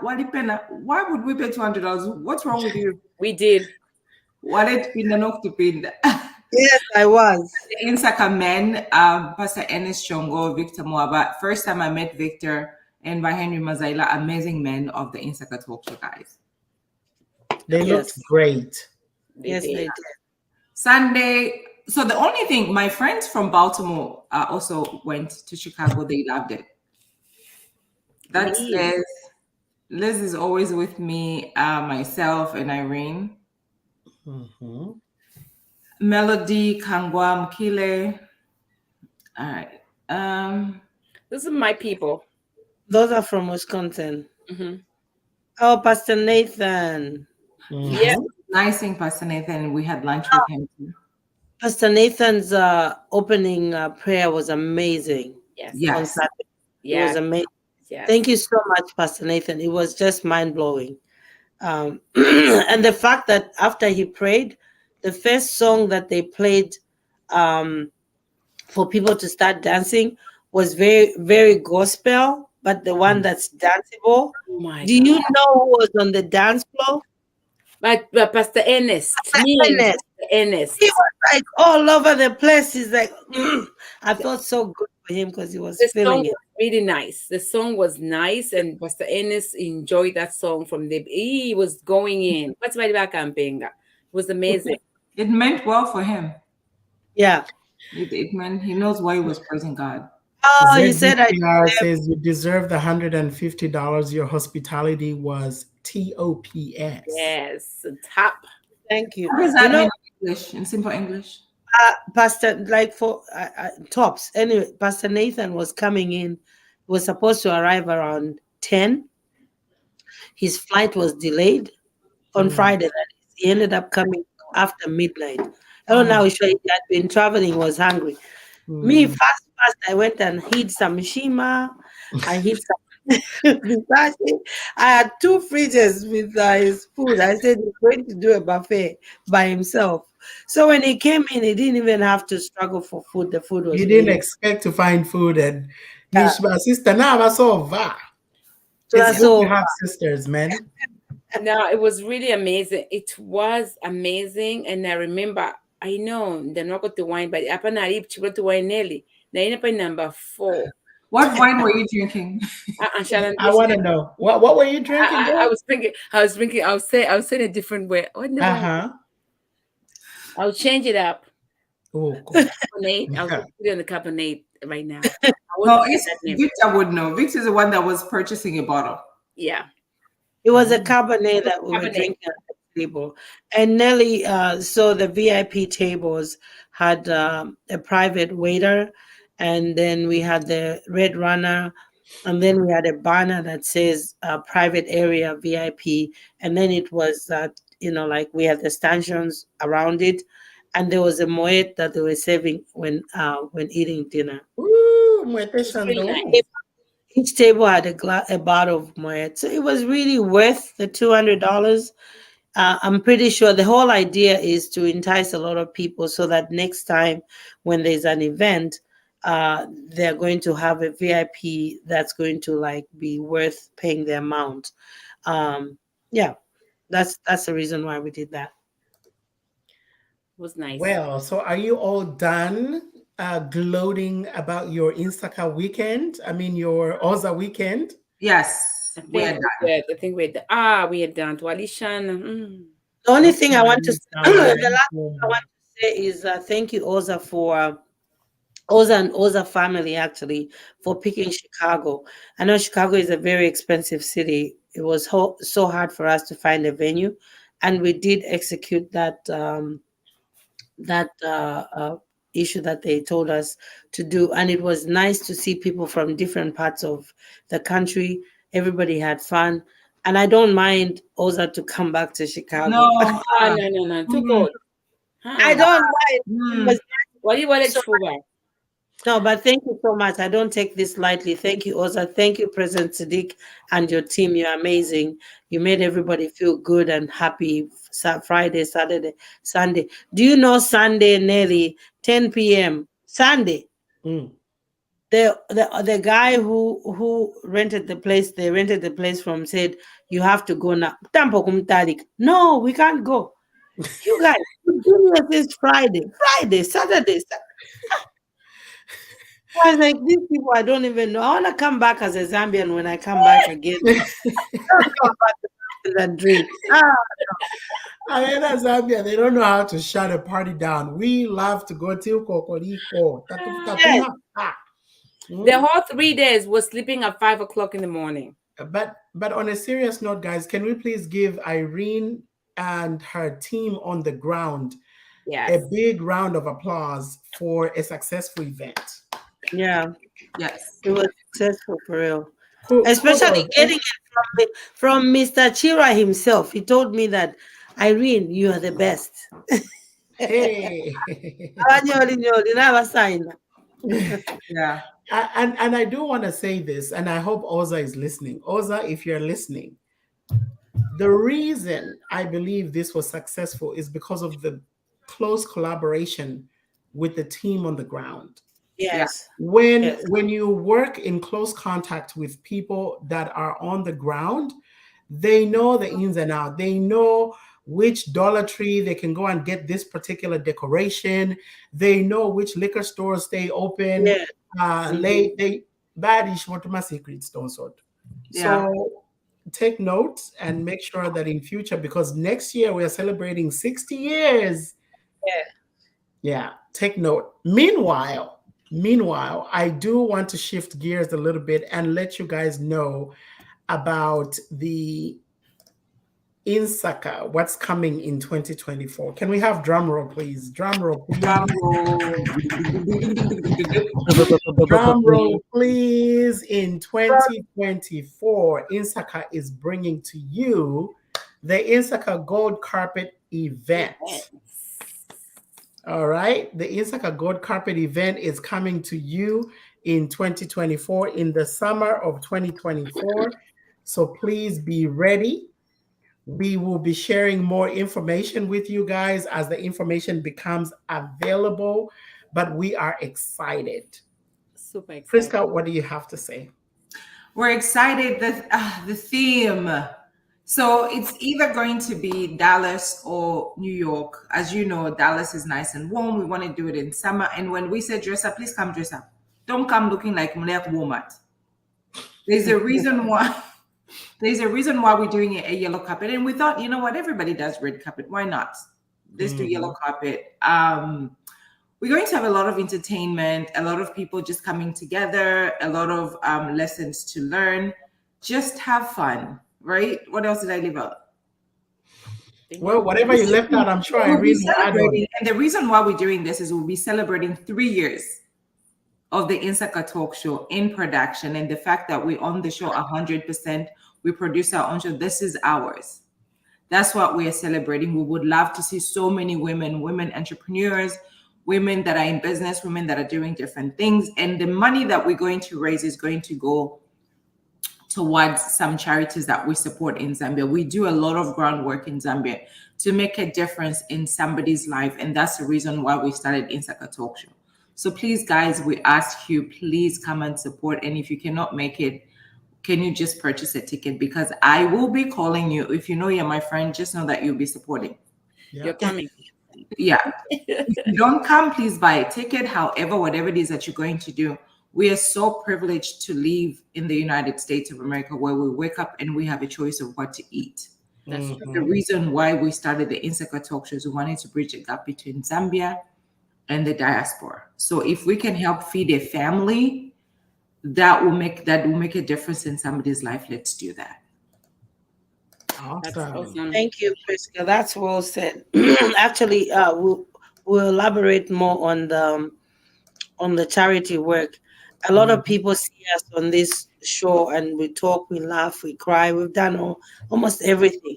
[SPEAKER 2] Why would we pay $200? What's wrong with you?
[SPEAKER 4] We did.
[SPEAKER 2] Wallet pin enough to pin.
[SPEAKER 3] Yes, I was.
[SPEAKER 2] Insaka men, Pastor Ernest Chongo, Victor Moaba. First time I met Victor and by Henry Mazaila, amazing men of the Insaka Talk Show guys.
[SPEAKER 1] They looked
[SPEAKER 3] Yes.
[SPEAKER 1] great.
[SPEAKER 3] Yes, they did.
[SPEAKER 2] Sunday. So the only thing, my friends from Baltimore also went to Chicago. They loved it. That's
[SPEAKER 4] Me.
[SPEAKER 2] Liz. Liz is always with me, myself and Irene.
[SPEAKER 1] Mhm.
[SPEAKER 2] Melody, Kangwa, Mkile. All right.
[SPEAKER 4] Those are my people.
[SPEAKER 3] Those are from Wisconsin.
[SPEAKER 4] Hmm.
[SPEAKER 3] Oh, Pastor Nathan.
[SPEAKER 1] Mhm.
[SPEAKER 4] Yeah.
[SPEAKER 2] Nice seeing Pastor Nathan. We had lunch with him too.
[SPEAKER 3] Pastor Nathan's opening prayer was amazing.
[SPEAKER 4] Yes.
[SPEAKER 3] On
[SPEAKER 2] Yes.
[SPEAKER 3] Saturday. It
[SPEAKER 4] Yeah.
[SPEAKER 3] was amazing.
[SPEAKER 4] Yes.
[SPEAKER 3] Thank you so much, Pastor Nathan. It was just mind blowing. And the fact that after he prayed, the first song that they played for people to start dancing was very, very gospel, but the one that's danceable.
[SPEAKER 4] Oh my
[SPEAKER 3] Do
[SPEAKER 4] God.
[SPEAKER 3] you know who was on the dance floor?
[SPEAKER 4] But Pastor Ernest. Me and
[SPEAKER 3] Ernest.
[SPEAKER 4] Pastor Ernest.
[SPEAKER 3] He was like all over the place. He's like, I felt so good for him because he was
[SPEAKER 4] The song
[SPEAKER 3] feeling it.
[SPEAKER 4] was really nice. The song was nice, and Pastor Ernest enjoyed that song from the. He was going in. What's my back campaign? It was amazing.
[SPEAKER 2] It meant well for him.
[SPEAKER 3] Yeah.
[SPEAKER 2] It meant he knows why he was praising God.
[SPEAKER 3] Oh, he said, I
[SPEAKER 1] ZDPR says you deserve the $150. Your hospitality was TOPS.
[SPEAKER 4] Yes, top.
[SPEAKER 3] thank you.
[SPEAKER 2] What does that
[SPEAKER 3] You know,
[SPEAKER 2] mean in English? In simple English?
[SPEAKER 3] Pastor, like for tops. Anyway, Pastor Nathan was coming in, was supposed to arrive around 10. His flight was delayed on Friday. That is. He ended up coming after midnight. I don't know, sure he had been traveling, was hungry. Me, fast, I went and hid some shima. I hid some pistache. I had 2 fridges with his food. I said he's going to do a buffet by himself. So when he came in, he didn't even have to struggle for food. The food was
[SPEAKER 1] You didn't
[SPEAKER 3] really
[SPEAKER 1] expect to find food, and
[SPEAKER 3] Yeah.
[SPEAKER 1] Mishma sister now I saw va.
[SPEAKER 3] so
[SPEAKER 1] It's
[SPEAKER 3] that's
[SPEAKER 1] good
[SPEAKER 3] all.
[SPEAKER 1] to have sisters, man.
[SPEAKER 4] No, it was really amazing. It was amazing, and I remember. I know they're not going to wine, but up and I to wine nearly. Now number 4.
[SPEAKER 2] What wine were you drinking?
[SPEAKER 4] Shannon,
[SPEAKER 1] I want to know what were you drinking?
[SPEAKER 4] I was drinking. I was drinking. I was saying a different way. Oh no! I'll change it up.
[SPEAKER 1] Oh, God.
[SPEAKER 4] Carbonate. I'll put it on the carbonate right now.
[SPEAKER 2] No, Victor would know. Victor's the one that was purchasing a bottle.
[SPEAKER 4] Yeah.
[SPEAKER 3] It was a Cabernet that we were drinking at the table. And Nelly, so the VIP tables had a private waiter, and then we had the red runner, and then we had a banner that says private area VIP, and then it was like we had the stanchions around it, and there was a moet that they were serving when eating dinner.
[SPEAKER 1] Ooh,
[SPEAKER 4] Really nice.
[SPEAKER 3] Each table had a bottle of moet, so it was really worth the $200. I'm pretty sure the whole idea is to entice a lot of people so that next time when there's an event, they're going to have a VIP that's going to be worth paying the amount. Yeah, that's the reason why we did that.
[SPEAKER 4] It was nice.
[SPEAKER 1] Well, so are you all done gloating about your Insaka weekend? I mean, your Oza weekend?
[SPEAKER 2] Yes.
[SPEAKER 4] I think we're done. We are done. To Alishan.
[SPEAKER 3] The only thing I want to say, the last thing I want to say is thank you, Oza, for Oza and Oza family actually for picking Chicago. I know Chicago is a very expensive city. It was so hard for us to find a venue, and we did execute that issue that they told us to do. And it was nice to see people from different parts of the country. Everybody had fun. And I don't mind Oza to come back to Chicago.
[SPEAKER 2] No,
[SPEAKER 4] No. Too cold.
[SPEAKER 3] I don't mind. It was
[SPEAKER 4] What do you want it
[SPEAKER 3] so
[SPEAKER 4] for? Back?
[SPEAKER 3] No, but thank you so much. I don't take this lightly. Thank you, Oza. Thank you, President Sadiq, and your team. You're amazing. You made everybody feel good and happy. Friday, Saturday, Sunday. Do you know Sunday, Nelly, 10 p.m. Sunday?
[SPEAKER 1] Mm.
[SPEAKER 3] The guy who rented the place, they rented the place from, said, you have to go now. Tampoco mtalik. No, we can't go. You guys, this Friday, Saturday. I was like, these people, I don't even know. I want to come back as a Zambian when I come back again. That dream.
[SPEAKER 1] I mean, that's Zambia. They don't know how to shut a party down. We love to go till Kokoriko.
[SPEAKER 3] Yes.
[SPEAKER 4] The whole 3 days was sleeping at 5 o'clock in the morning.
[SPEAKER 1] But on a serious note, guys, can we please give Irene and her team on the ground a big round of applause for a successful event?
[SPEAKER 3] Yeah.
[SPEAKER 2] yes.
[SPEAKER 3] It was successful for real. Especially getting it from Mr. Chira himself. He told me that, Irene, you are the best.
[SPEAKER 1] Hey.
[SPEAKER 2] Yeah.
[SPEAKER 1] And I do want to say this, and I hope Oza is listening. Oza, if you're listening, the reason I believe this was successful is because of the close collaboration with the team on the ground.
[SPEAKER 3] Yes.
[SPEAKER 1] When you work in close contact with people that are on the ground, they know the ins and outs. They know which Dollar Tree they can go and get this particular decoration. They know which liquor stores stay open. Late. They badish what my secrets don't sort.
[SPEAKER 2] Yeah.
[SPEAKER 1] So take notes and make sure that in future, because next year we are celebrating 60 years. Yeah. Take note. Meanwhile, I do want to shift gears a little bit and let you guys know about the Insaka, what's coming in 2024. Can we have drum roll, please? Drum roll, please. Drum roll, please. In 2024, Insaka is bringing to you the Insaka Gold Carpet event. All right. The Insaka Gold Carpet event is coming to you in 2024, in the summer of 2024. So please be ready. We will be sharing more information with you guys as the information becomes available, but we are excited.
[SPEAKER 4] Super excited.
[SPEAKER 1] Friska, what do you have to say?
[SPEAKER 2] We're excited that the theme. So it's either going to be Dallas or New York. As you know, Dallas is nice and warm. We want to do it in summer. And when we say dress up, please come dress up. Don't come looking like Mulek Walmart. There's a reason why. There's a reason why we're doing a yellow carpet. And we thought, you know what, everybody does red carpet. Why not? Let's do yellow carpet. We're going to have a lot of entertainment, a lot of people just coming together, a lot of lessons to learn. Just have fun, right? What else did I leave out?
[SPEAKER 1] Well, whatever you left out, I'm sure I really add on.
[SPEAKER 2] And the reason why we're doing this is we'll be celebrating 3 years of the Insaka Talk Show in production, and the fact that we own the show 100%, we produce our own show. This is ours. That's what we are celebrating. We would love to see so many women entrepreneurs, women that are in business, women that are doing different things. And the money that we're going to raise is going to go towards some charities that we support in Zambia. We do a lot of groundwork in Zambia to make a difference in somebody's life. And that's the reason why we started Insaka Talk Show. So please, guys, we ask you, please come and support. And if you cannot make it, can you just purchase a ticket? Because I will be calling you. If you know you're my friend, just know that you'll be supporting.
[SPEAKER 1] Yeah.
[SPEAKER 4] You're coming.
[SPEAKER 2] Yeah. If you don't come, please buy a ticket. However, whatever it is that you're going to do, we are so privileged to live in the United States of America, where we wake up and we have a choice of what to eat.
[SPEAKER 4] That's true.
[SPEAKER 2] The reason why we started the Insaka Talk Show is we wanted to bridge a gap between Zambia and the diaspora. So if we can help feed a family, that will make a difference in somebody's life. Let's do that.
[SPEAKER 1] Awesome.
[SPEAKER 4] Awesome.
[SPEAKER 3] Thank you, Priska. That's well said. Actually, we'll elaborate more on the charity work. A lot of people see us on this show and we talk, we laugh, we cry. We've done almost everything.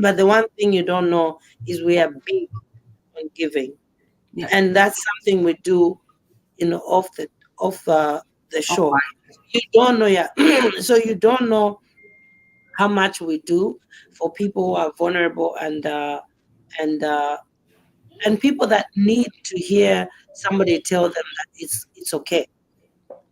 [SPEAKER 3] But the one thing you don't know is we are big on giving.
[SPEAKER 2] Yeah.
[SPEAKER 3] And that's something we do, off the
[SPEAKER 2] Oh,
[SPEAKER 3] show.
[SPEAKER 2] wow.
[SPEAKER 3] You don't know, yeah. So you don't know how much we do for people who are vulnerable and uh, and people that need to hear somebody tell them that it's okay.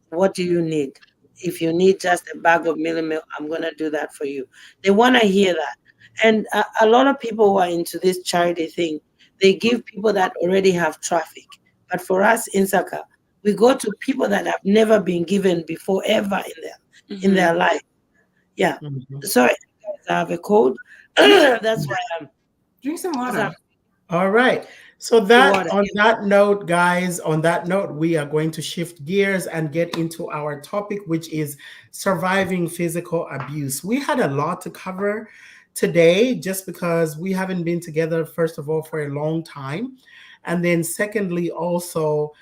[SPEAKER 3] What do you need? If you need just a bag of milk, I'm gonna do that for you. They want to hear that, and a lot of people who are into this charity thing, they give people that already have traffic. But for us in Saka, we go to people that have never been given before ever in their life. Yeah.
[SPEAKER 1] Mhm.
[SPEAKER 3] Sorry, guys, I have a cold. That's why I'm.
[SPEAKER 2] Drink some water.
[SPEAKER 1] All right. So
[SPEAKER 3] Water.
[SPEAKER 1] on that note, guys, on that note, we are going to shift gears and get into our topic, which is surviving physical abuse. We had a lot to cover today just because we haven't been together, first of all, for a long time. And then secondly, also,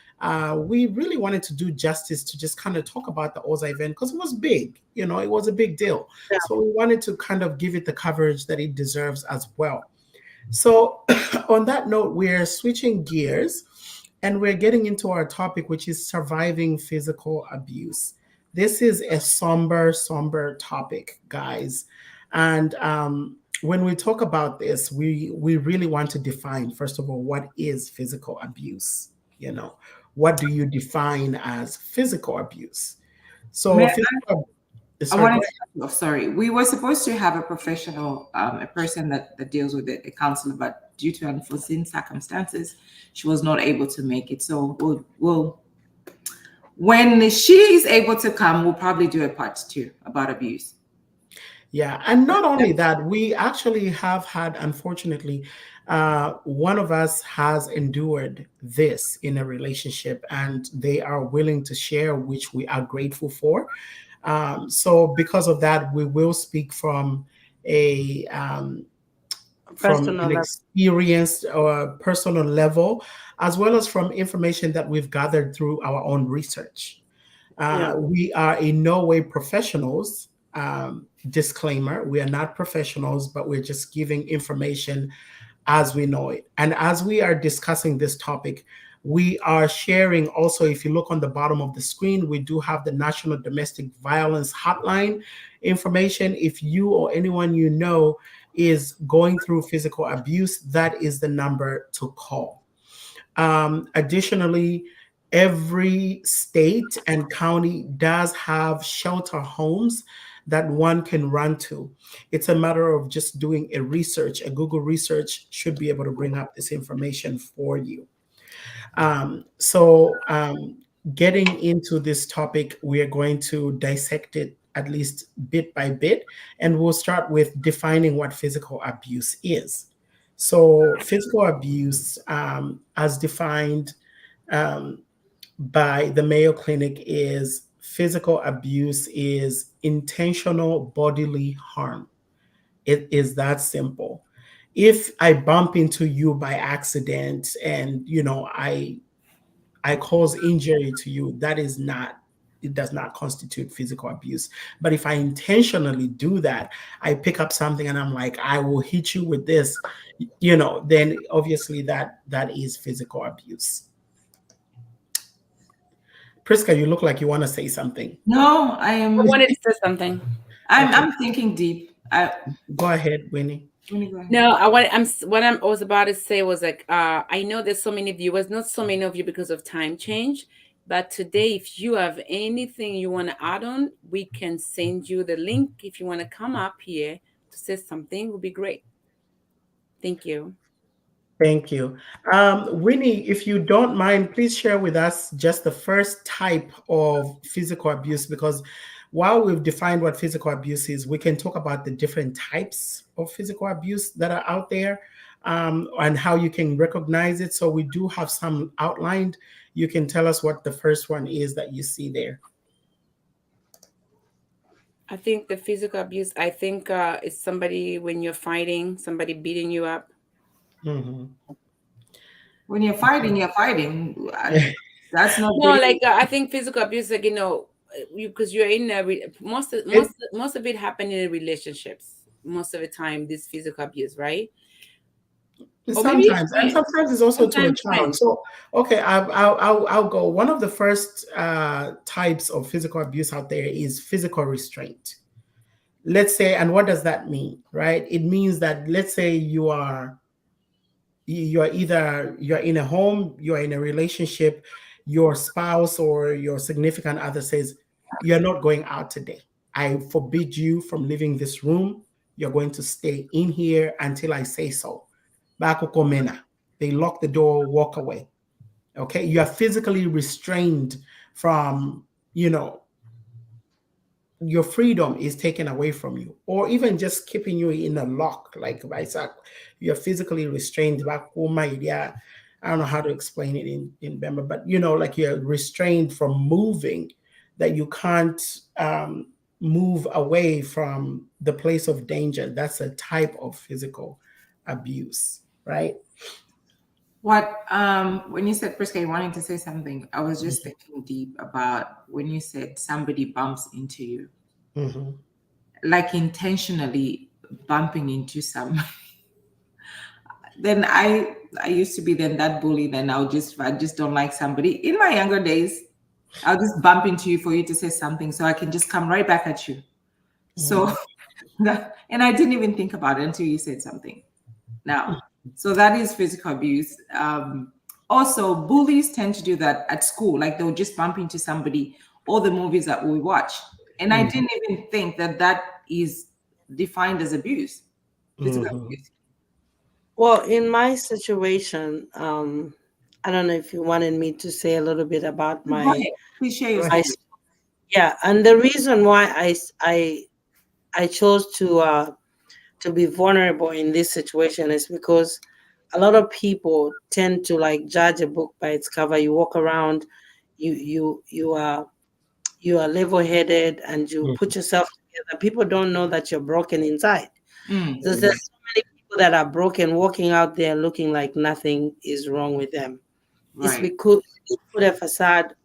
[SPEAKER 1] we really wanted to do justice to just kind of talk about the OZA event because it was big, it was a big deal.
[SPEAKER 3] Yeah.
[SPEAKER 1] So we wanted to kind of give it the coverage that it deserves as well. So, on that note, we're switching gears and we're getting into our topic, which is surviving physical abuse. This is a somber topic, guys. And when we talk about this, we really want to define, first of all, what is physical abuse? What do you define as physical abuse? So,
[SPEAKER 2] May I
[SPEAKER 1] sorry,
[SPEAKER 2] wanted to, sorry, we were supposed to have a professional, a person that deals with it, a counselor, but due to unforeseen circumstances, she was not able to make it. So we'll when she's able to come, we'll probably do a part 2 about abuse.
[SPEAKER 1] Yeah, and not only that, we actually have had, unfortunately, one of us has endured this in a relationship, and they are willing to share, which we are grateful for. So, because of that, we will speak a from
[SPEAKER 3] Personal
[SPEAKER 1] an
[SPEAKER 3] level.
[SPEAKER 1] experienced or personal level, as well as from information that we've gathered through our own research.
[SPEAKER 3] Yeah.
[SPEAKER 1] We are in no way professionals. Disclaimer: we are not professionals, but we're just giving information as we know it. And as we are discussing this topic, we are sharing also, if you look on the bottom of the screen, we do have the National Domestic Violence Hotline information. If you or anyone you know is going through physical abuse, that is the number to call. Additionally, every state and county does have shelter homes that one can run to. It's a matter of just doing a research. A Google research should be able to bring up this information for you. So, getting into this topic, we are going to dissect it at least bit by bit, and we'll start with defining what physical abuse is. So, physical abuse, as defined by the Mayo Clinic, is physical abuse is intentional bodily harm. It is that simple. If I bump into you by accident and I cause injury to you, it does not constitute physical abuse. But if I intentionally do that, I pick up something and I'm like, I will hit you with this, then obviously that is physical abuse. Priska, you look like you want to say something.
[SPEAKER 2] No,
[SPEAKER 4] I wanted to say something.
[SPEAKER 2] I'm thinking deep.
[SPEAKER 1] Go ahead, Winnie.
[SPEAKER 4] No, I was about to say was like, I know there's so many viewers, not so many of you because of time change, but today, if you have anything you want to add on, we can send you the link. If you want to come up here to say something, would be great. Thank you.
[SPEAKER 1] Thank you. Winnie, if you don't mind, please share with us just the first type of physical abuse, because while we've defined what physical abuse is, we can talk about the different types of physical abuse that are out there, and how you can recognize it. So we do have some outlined. You can tell us what the first one is that you see there.
[SPEAKER 4] I think the physical abuse, is somebody when you're fighting, somebody beating you up.
[SPEAKER 1] Mm-hmm.
[SPEAKER 2] When you're fighting, you're fighting. That's not
[SPEAKER 4] No,
[SPEAKER 2] good.
[SPEAKER 4] like I think physical abuse, like because you're in most of it happen in relationships. Most of the time, this physical abuse, right? Or maybe
[SPEAKER 1] Sometimes, and sometimes it's also to a
[SPEAKER 4] sometimes
[SPEAKER 1] child.
[SPEAKER 4] friends.
[SPEAKER 1] So, okay, I'll go. One of the first types of physical abuse out there is physical restraint. Let's say, and what does that mean, right? It means that, let's say you're in a home, you're in a relationship, your spouse or your significant other says, you're not going out today. I forbid you from leaving this room. You're going to stay in here until I say so. Bakukomena. They lock the door, walk away. Okay. You are physically restrained from, your freedom is taken away from you, or even just keeping you in a lock, like Isaac, you're physically restrained. Yeah, I don't know how to explain it in Bemba, but like you're restrained from moving, that you can't move away from the place of danger. That's a type of physical abuse, right?
[SPEAKER 2] What when you said, Priska, you wanted to say something, I was just thinking deep about when you said somebody bumps into you, like intentionally bumping into someone. Then I used to be then that bully. Then I just don't like somebody. In my younger days, I'll just bump into you for you to say something, so I can just come right back at you. So, and I didn't even think about it until you said something. Now, so that is physical abuse. Also, bullies tend to do that at school. Like they'll just bump into somebody, all the movies that we watch. And I didn't even think that is defined as abuse. Physical abuse.
[SPEAKER 3] Well, in my situation, I don't know if you wanted me to say a little bit about
[SPEAKER 2] Go ahead. Please share your story.
[SPEAKER 3] Yeah, and the reason why I chose to be vulnerable in this situation is because a lot of people tend to like judge a book by its cover. You walk around, you are level-headed, and you put yourself together. People don't know that you're broken inside. There's so many people that are broken, walking out there looking like nothing is wrong with them.
[SPEAKER 2] Right.
[SPEAKER 3] It's because they put a facade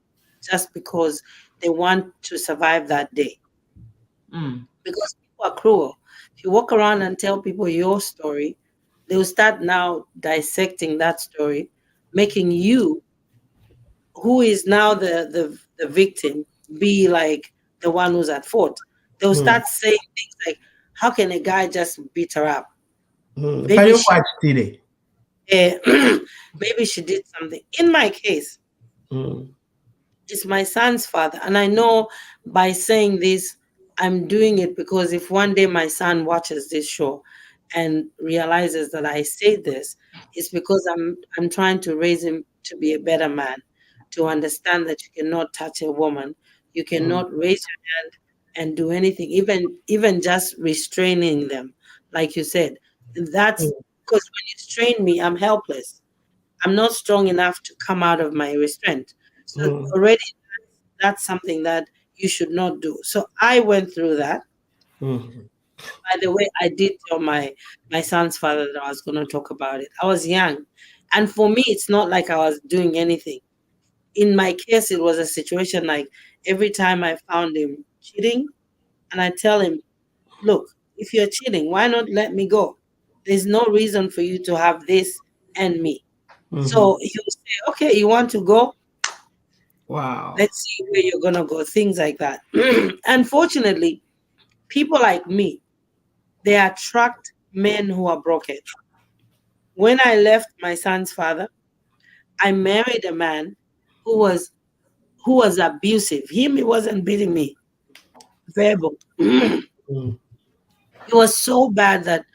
[SPEAKER 3] just because they want to survive that day. Because people are cruel. If you walk around and tell people your story, they'll start now dissecting that story, making you, who is now the victim, be like the one who's at fault. They'll start saying things like, how can a guy just beat her up? Maybe maybe she did something. In my case, it's my son's father. And I know by saying this, I'm doing it because if one day my son watches this show and realizes that I say this, it's because I'm trying to raise him to be a better man, to understand that you cannot touch a woman, you cannot raise your hand and do anything, even just restraining them, like you said. That's because when you restrain me, I'm helpless. I'm not strong enough to come out of my restraint. So already that's something that you should not do. So I went through that. By the way, I did tell my son's father that I was going to talk about it. I was young. And for me, it's not like I was doing anything. In my case, it was a situation like every time I found him cheating, and I tell him, look, if you're cheating, why not let me go? There's no reason for you to have this and me. So he would say, okay, you want to go?
[SPEAKER 1] Wow.
[SPEAKER 3] Let's see where you're going to go. Things like that. Unfortunately, people like me, they attract men who are broken. When I left my son's father, I married a man who was abusive. He wasn't beating me. Verbal. It was so bad that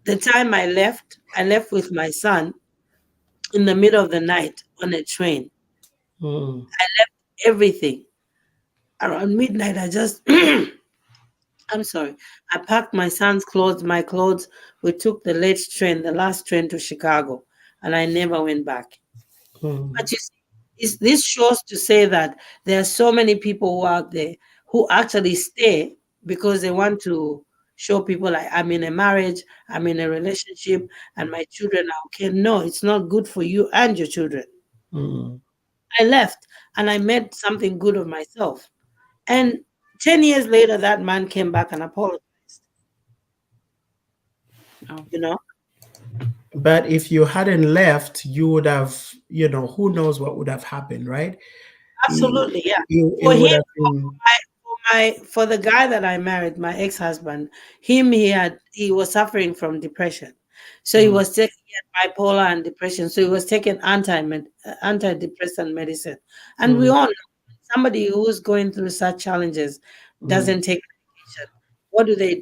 [SPEAKER 3] the time I left with my son in the middle of the night on a train. I left everything. Around midnight, I just, I'm sorry, I packed my son's clothes, my clothes. We took the last train to Chicago, and I never went back. But you see, this shows to say that there are so many people who are out there who actually stay because they want to show people like I'm in a marriage, I'm in a relationship, and my children are okay. No, it's not good for you and your children.
[SPEAKER 1] Mm.
[SPEAKER 3] I left and I made something good of myself. And 10 years later, that man came back and apologized,
[SPEAKER 4] Oh,
[SPEAKER 3] you know?
[SPEAKER 1] But if you hadn't left, you would have, who knows what would have happened, right? It,
[SPEAKER 3] Absolutely, yeah.
[SPEAKER 1] it
[SPEAKER 3] For him,
[SPEAKER 1] would have been.
[SPEAKER 3] for the guy that I married, my ex-husband, he was suffering from depression. So he
[SPEAKER 1] Mm,
[SPEAKER 3] was taking bipolar and depression. So he was taking antidepressant medicine. And we
[SPEAKER 1] mm,
[SPEAKER 3] all know somebody who's going through such challenges
[SPEAKER 1] mm,
[SPEAKER 3] doesn't take medication. What do? They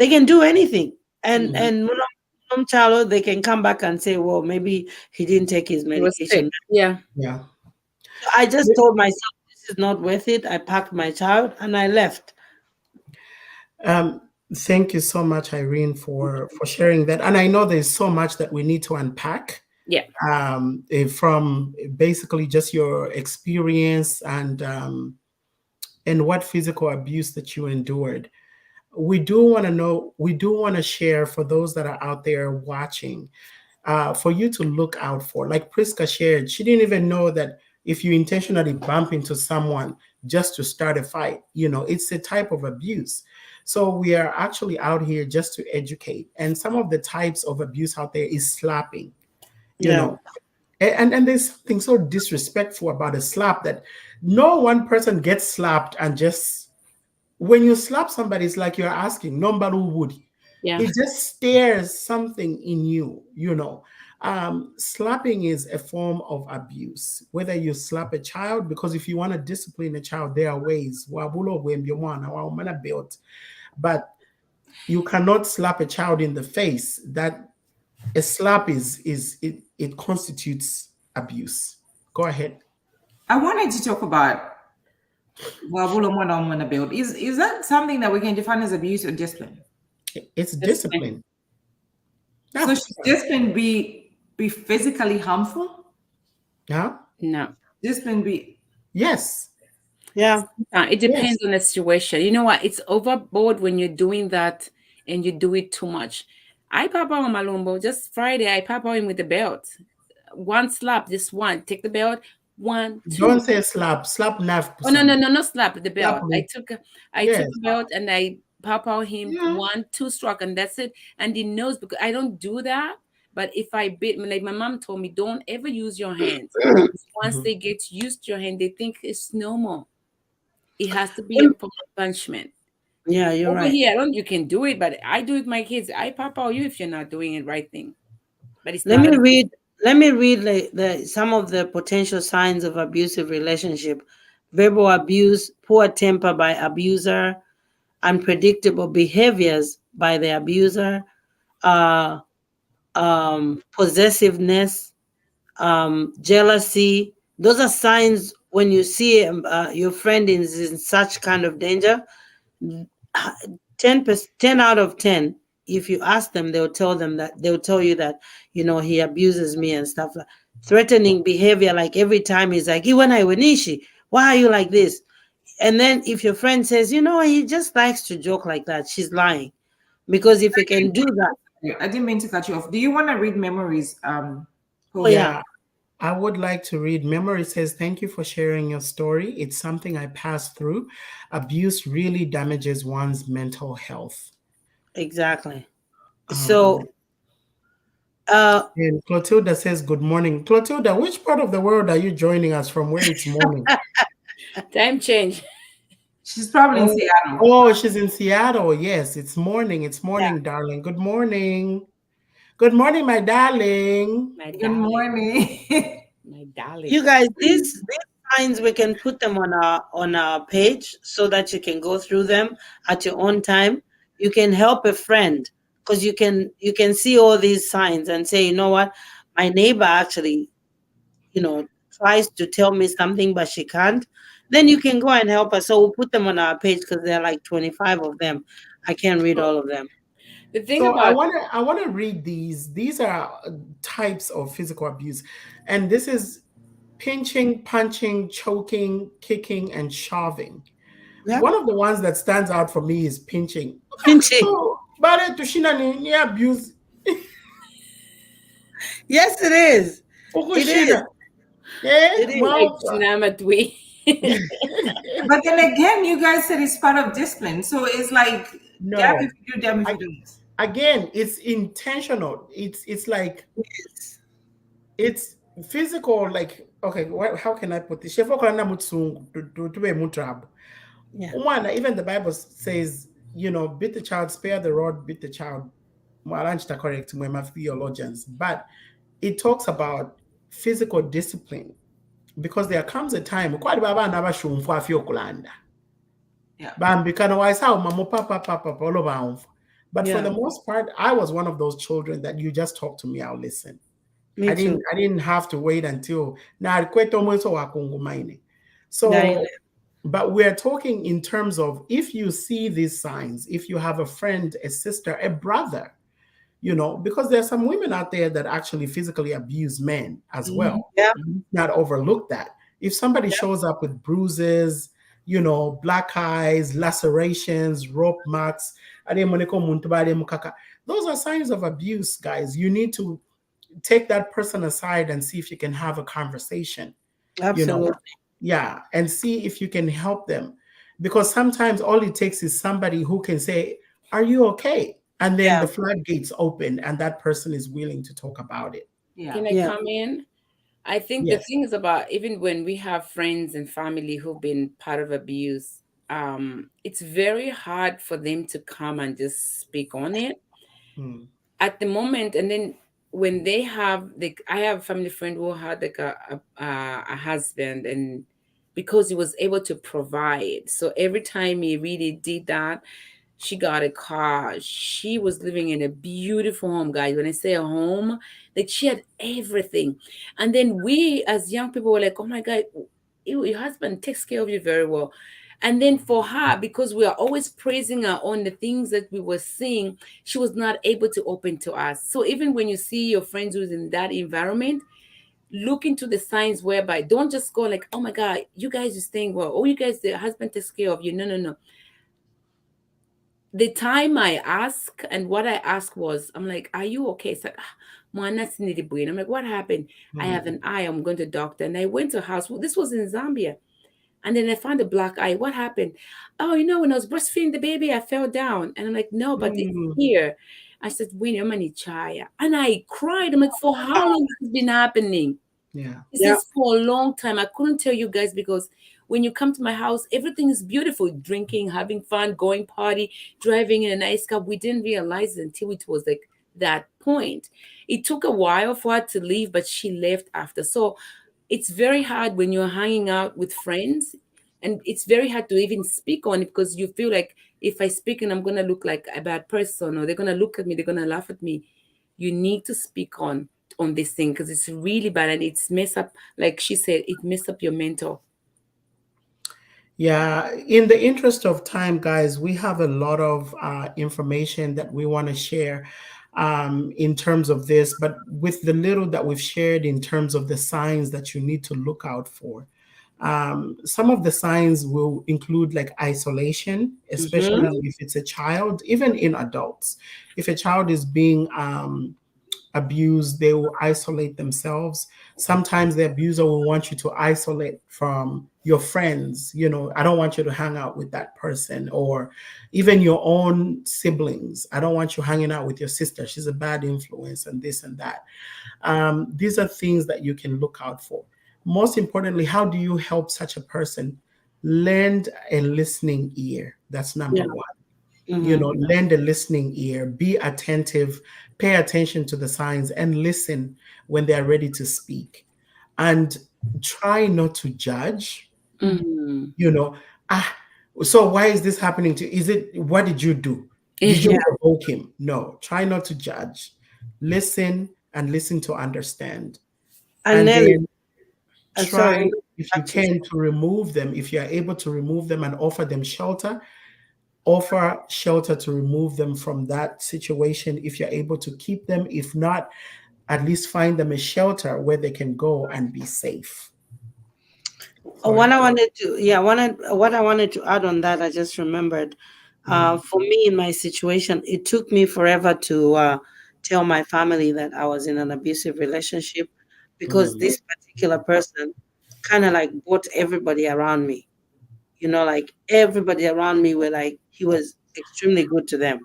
[SPEAKER 3] can do anything.
[SPEAKER 1] mm.
[SPEAKER 3] And Munom Chalo, they can come back and say, well, maybe he didn't take his
[SPEAKER 4] he was sick.
[SPEAKER 3] medication.
[SPEAKER 4] Yeah.
[SPEAKER 1] Yeah.
[SPEAKER 3] So I just told myself this is not worth it. I packed my child and I left.
[SPEAKER 1] Um, Thank you so much, Irene, for sharing that. And I know there's so much that we need to unpack,
[SPEAKER 4] Yeah.
[SPEAKER 1] from basically just your experience and what physical abuse that you endured. We do want to know. We do want to share for those that are out there watching, for you to look out for. Like Priska shared, she didn't even know that if you intentionally bump into someone just to start a fight, it's a type of abuse. So we are actually out here just to educate. And some of the types of abuse out there is slapping, you
[SPEAKER 3] Yeah.
[SPEAKER 1] know. And there's something so disrespectful about a slap that no one person gets slapped and just when you slap somebody, it's like you're asking, "Number who would?"
[SPEAKER 4] Yeah.
[SPEAKER 1] It just stirs something in you. Slapping is a form of abuse. Whether you slap a child, because if you want to discipline a child, there are ways. But you cannot slap a child in the face. That a slap it constitutes abuse. Go ahead.
[SPEAKER 2] I wanted to talk about build. Is that something that we can define as abuse or discipline?
[SPEAKER 1] It's
[SPEAKER 4] Discipline.
[SPEAKER 1] discipline.
[SPEAKER 2] So should discipline be physically harmful?
[SPEAKER 1] Yeah.
[SPEAKER 4] No.
[SPEAKER 2] Discipline be
[SPEAKER 1] Yes.
[SPEAKER 3] Yeah.
[SPEAKER 4] It depends
[SPEAKER 1] Yes.
[SPEAKER 4] on the situation. You know what? It's overboard when you're doing that and you do it too much. I papa on Malumbo just Friday. I papa him with the belt. One slap, just one. Take the belt. 1, 2.
[SPEAKER 1] Don't say slap. Slap knife.
[SPEAKER 4] Oh no, not slap the belt.
[SPEAKER 1] Slap me.
[SPEAKER 4] I
[SPEAKER 1] Yes.
[SPEAKER 4] took the belt and I papa him
[SPEAKER 1] Yeah.
[SPEAKER 4] 1, 2 struck and that's it. And he knows because I don't do that. But if I bit, like my mom told me, don't ever use your hands. Once
[SPEAKER 1] Mhm.
[SPEAKER 4] they get used to your hand, they think it's normal. It has to be a form of punishment.
[SPEAKER 3] Yeah, you're
[SPEAKER 4] Over
[SPEAKER 3] right.
[SPEAKER 4] here, you can do it, but I do it with my kids. I papa you if you're not doing it right thing. But it's
[SPEAKER 3] Let
[SPEAKER 4] not
[SPEAKER 3] me
[SPEAKER 4] a
[SPEAKER 3] read. Let me read some of the potential signs of abusive relationship: verbal abuse, poor temper by abuser, unpredictable behaviors by the abuser, uh, possessiveness, jealousy. Those are signs when you see your friend is in such kind of danger. 10 out of 10, if you ask them, they'll tell you that he abuses me and stuff like threatening behavior. Like every time he's like, Iwanishi, why are you like this? And then if your friend says, he just likes to joke like that, she's lying. Because if he can do that,
[SPEAKER 2] I didn't mean to cut you off. Do you want to read memories?
[SPEAKER 3] oh yeah.
[SPEAKER 1] Yeah. I would like to read. Memory says, "Thank you for sharing your story. It's something I passed through. Abuse really damages one's mental health."
[SPEAKER 3] Exactly.
[SPEAKER 1] Um,
[SPEAKER 3] So uh
[SPEAKER 1] and Clotilda says, "Good morning." Clotilda, which part of the world are you joining us from where it's morning?
[SPEAKER 4] time change.
[SPEAKER 2] She's probably in
[SPEAKER 1] Oh,
[SPEAKER 2] Seattle.
[SPEAKER 1] oh, she's in Seattle. Yes, it's morning. It's
[SPEAKER 3] yeah.
[SPEAKER 1] morning, darling. Good morning. Good morning, my darling.
[SPEAKER 4] My
[SPEAKER 2] Good
[SPEAKER 4] darling.
[SPEAKER 2] morning.
[SPEAKER 4] My darling.
[SPEAKER 3] You guys, these signs, we can put them on our page so that you can go through them at your own time. You can help a friend because you can see all these signs and say, you know what, my neighbor actually, tries to tell me something but she can't. Then you can go and help us. So we'll put them on our page because there are like 25 of them. I can't read all of them.
[SPEAKER 4] The thing
[SPEAKER 1] So
[SPEAKER 4] about
[SPEAKER 1] I want to read these. These are types of physical abuse, and this is pinching, punching, choking, kicking, and shoving.
[SPEAKER 3] Yeah.
[SPEAKER 1] One of the ones that stands out for me is pinching.
[SPEAKER 3] Pinching.
[SPEAKER 1] Oh, but to shina ni abuse.
[SPEAKER 3] Yes, it is. It is. It is.
[SPEAKER 1] Well,
[SPEAKER 2] But then again, you guys said it's part of discipline. So it's like, damn
[SPEAKER 1] no.
[SPEAKER 2] if you do, damn if you don't.
[SPEAKER 1] Again, it's intentional. It's like it's physical. Like, okay, how can I put this?
[SPEAKER 3] Yeah.
[SPEAKER 1] Even the Bible says, beat the child, spare the rod, beat the child. Correct, my theologians, but it talks about physical discipline because there comes a time.
[SPEAKER 2] Yeah.
[SPEAKER 1] But for
[SPEAKER 3] Yeah.
[SPEAKER 1] the most part, I was one of those children that you just talk to me, I'll listen.
[SPEAKER 3] Me
[SPEAKER 1] I
[SPEAKER 3] too.
[SPEAKER 1] didn't have to wait until so.
[SPEAKER 3] Yeah.
[SPEAKER 1] But we're talking in terms of if you see these signs, if you have a friend, a sister, a brother, because there's some women out there that actually physically abuse men as well.
[SPEAKER 3] Yeah.
[SPEAKER 1] Not overlook that. If somebody shows up with bruises, black eyes, lacerations, rope marks, those are signs of abuse, guys. You need to take that person aside and see if you can have a conversation.
[SPEAKER 3] Absolutely.
[SPEAKER 1] Yeah, and see if you can help them. Because sometimes all it takes is somebody who can say, "Are you okay?" And then the floodgates open and that person is willing to talk about it.
[SPEAKER 2] Yeah.
[SPEAKER 4] Can I come in? I think
[SPEAKER 1] Yes.
[SPEAKER 4] the thing is about even when we have friends and family who've been part of abuse, it's very hard for them to come and just speak on it at the moment. And then when they have, I have a family friend who had like a husband, and because he was able to provide, so every time he really did that, she got a car. She was living in a beautiful home, guys. When I say a home, like she had everything. And then we as young people were like, oh my God, your husband takes care of you very well. And then for her, because we are always praising her on the things that we were seeing, she was not able to open to us. So even when you see your friends who's in that environment, look into the signs whereby don't just go like, oh my God, you guys are staying well. Oh, you guys, the husband takes care of you. No. The time I ask, and what I asked was, I'm like, are you okay? It's like, I'm like, what happened? I have an eye. I'm going to doctor. And I went to a house. Well, this was in Zambia. And then I found a black eye. What happened? Oh, when I was breastfeeding the baby, I fell down. And I'm like, no, but it's here. I said, Winnie, I'm gonna chaya. And I cried. I'm like, for how long has this been happening?
[SPEAKER 1] Yeah.
[SPEAKER 4] This is for a long time. I couldn't tell you guys because when you come to my house, everything is beautiful. Drinking, having fun, going party, driving in a nice car. We didn't realize it until it was like that point. It took a while for her to leave, but she left after. So it's very hard when you're hanging out with friends, and it's very hard to even speak on it because you feel like if I speak and I'm going to look like a bad person, or they're going to look at me, they're going to laugh at me. You need to speak on this thing because it's really bad, and it's mess up, like she said, it mess up your mental.
[SPEAKER 1] Yeah, in the interest of time, guys, we have a lot of information that we want to share in terms of this, but with the little that we've shared in terms of the signs that you need to look out for. Some of the signs will include like isolation, especially if it's a child, even in adults. If a child is being abused, they will isolate themselves. Sometimes the abuser will want you to isolate from your friends. I don't want you to hang out with that person, or even your own siblings. I don't want you hanging out with your sister. She's a bad influence, and this and that. These are things that you can look out for. Most importantly, how do you help such a person? Lend a listening ear. That's number one. Lend a listening ear, be attentive, pay attention to the signs, and listen when they're ready to speak. And try not to judge. So why is this happening to you? What did you do? Did you provoke him? No, try not to judge. Listen and listen to understand. And then try, if you can, to remove them. If you are able to remove them and offer them shelter, offer shelter to remove them from that situation if you're able to keep them. If not, at least find them a shelter where they can go and be safe.
[SPEAKER 3] What I wanted to, what I wanted to add on that, I just remembered. For me, in my situation, it took me forever to tell my family that I was in an abusive relationship because this particular person kind of like brought everybody around me. Like everybody around me were like, he was extremely good to them.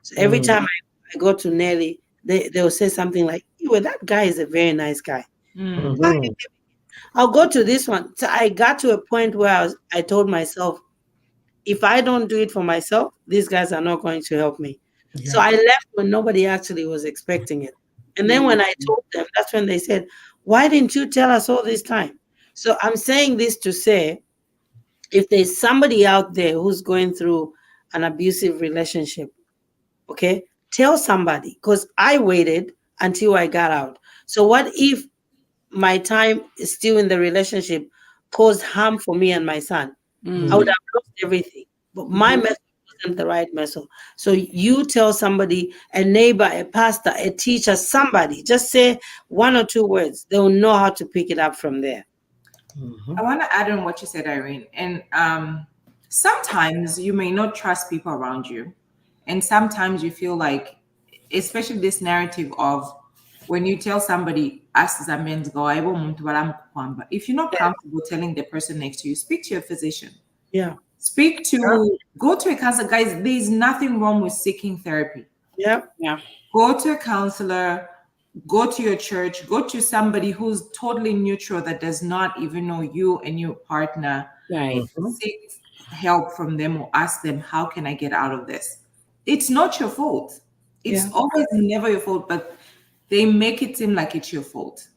[SPEAKER 3] So every time I go to Nelly, they'll say something like, well, that guy is a very nice guy. I'll go to this one. So I got to a point where I told myself, if I don't do it for myself, these guys are not going to help me. So I left when nobody actually was expecting it. And then when I told them, that's when they said, why didn't you tell us all this time? So I'm saying this to say, if there's somebody out there who's going through an abusive relationship, okay, tell somebody, because I waited until I got out. So what if my time is still in the relationship caused harm for me and my son? I would have lost everything. But my method wasn't the right method. So you tell somebody, a neighbor, a pastor, a teacher, somebody, just say one or two words. They'll know how to pick it up from there.
[SPEAKER 2] I want to add on what you said, Irene. And sometimes you may not trust people around you. And sometimes you feel like, especially this narrative of when you tell somebody, as a man's go, if you're not comfortable telling the person next to you, speak to your physician.
[SPEAKER 3] Yeah.
[SPEAKER 2] Go to a counselor. Guys, there's nothing wrong with seeking therapy.
[SPEAKER 3] Yeah.
[SPEAKER 2] Go to a counselor, go to your church, go to somebody who's totally neutral that does not even know you and your partner.
[SPEAKER 4] Right.
[SPEAKER 2] Seek help from them or ask them, how can I get out of this? It's not your fault. It's always never your fault, but they make it seem like it's your fault.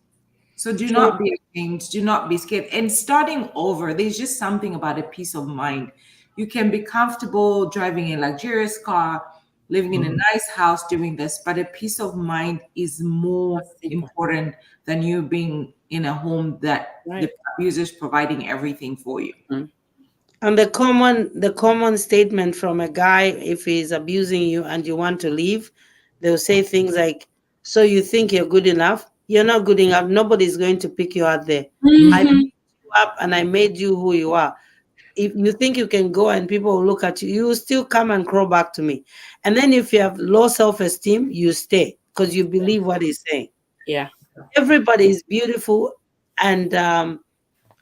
[SPEAKER 2] So do not be ashamed. Do not be scared. And starting over, there's just something about a peace of mind. You can be comfortable driving a luxurious car, living in a nice house, doing this, but a peace of mind is more important than you being in a home that the abuser is providing everything for you.
[SPEAKER 3] And the common statement from a guy, if he's abusing you and you want to leave, they'll say things like, so you think you're good enough? You're not good enough. Nobody's going to pick you out there. I picked you up and I made you who you are. If you think you can go and people will look at you, you will still come and crawl back to me. And then if you have low self-esteem, you stay because you believe what he's saying.
[SPEAKER 4] Yeah.
[SPEAKER 3] Everybody is beautiful and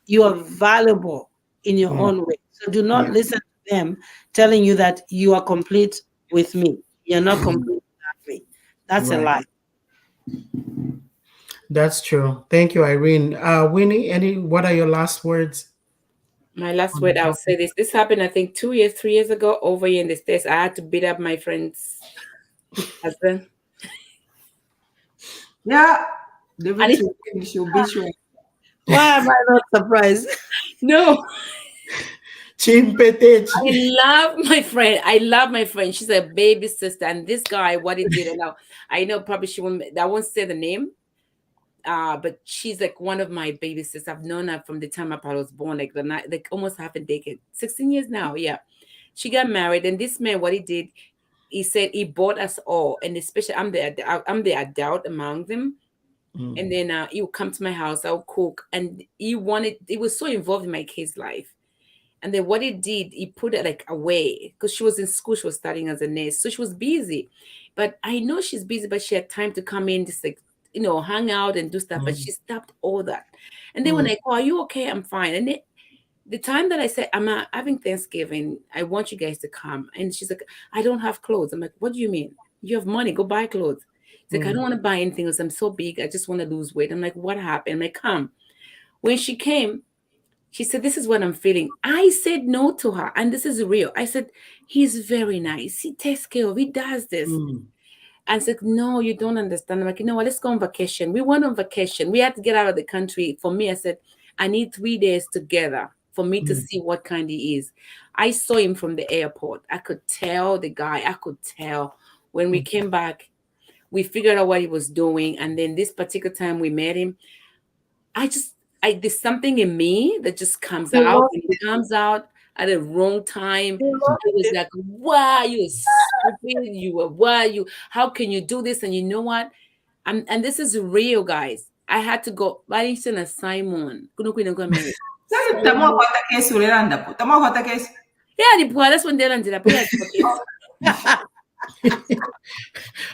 [SPEAKER 3] you are valuable in your own way. So do not listen to them telling you that you are complete with me. You're not complete without me. That's a lie.
[SPEAKER 1] That's true. Thank you, Irene. Winnie, what are your last words?
[SPEAKER 4] My last word, I'll say this. This happened, I think, 3 years ago over here in the States. I had to beat up my friend's husband.
[SPEAKER 2] Yeah.
[SPEAKER 3] She'll be sure. Why am I not surprised?
[SPEAKER 4] No.
[SPEAKER 1] Chimpete.
[SPEAKER 4] I love my friend. She's a baby sister. And this guy, what he did, I know probably I won't say the name. But she's like one of my baby sisters. I've known her from the time I was born, like almost half a decade, 16 years now. Yeah. She got married. And this man, what he did, he said he bought us all. And especially I'm the adult among them. And then he would come to my house, I would cook. And he was so involved in my kid's life. And then what he did, he put it like away because she was in school. She was studying as a nurse. So she was busy. But I know she's busy, but she had time to come in, just like, hang out and do stuff. But she stopped all that. And then when I go, are you okay? I'm fine. And then the time that I said, I'm having Thanksgiving, I want you guys to come. And she's like, I don't have clothes. I'm like, what do you mean? You have money, go buy clothes. It's like, I don't want to buy anything because I'm so big. I just want to lose weight. I'm like, what happened? I'm like, come. When she came, she said, this is what I'm feeling. I said no to her. And this is real. I said, he's very nice. He takes care of, he does this. And I said, no, you don't understand. I'm like, you know what, let's go on vacation. We went on vacation. We had to get out of the country. For me, I said, I need 3 days together for me to see what kind he is. I saw him from the airport. I could tell the guy. I could tell. When we came back, we figured out what he was doing. And then this particular time we met him, there's something in me that just comes out. It comes out at the wrong time. It was like, wow, you're stupid. How can you do this? And you know what? And this is real, guys. I had to go. Simon.
[SPEAKER 2] Sasa tutamuwa kesi ulelanda po. Tutamuwa kwa kesi.
[SPEAKER 4] Yeah, the poor, that's when they're under the poor.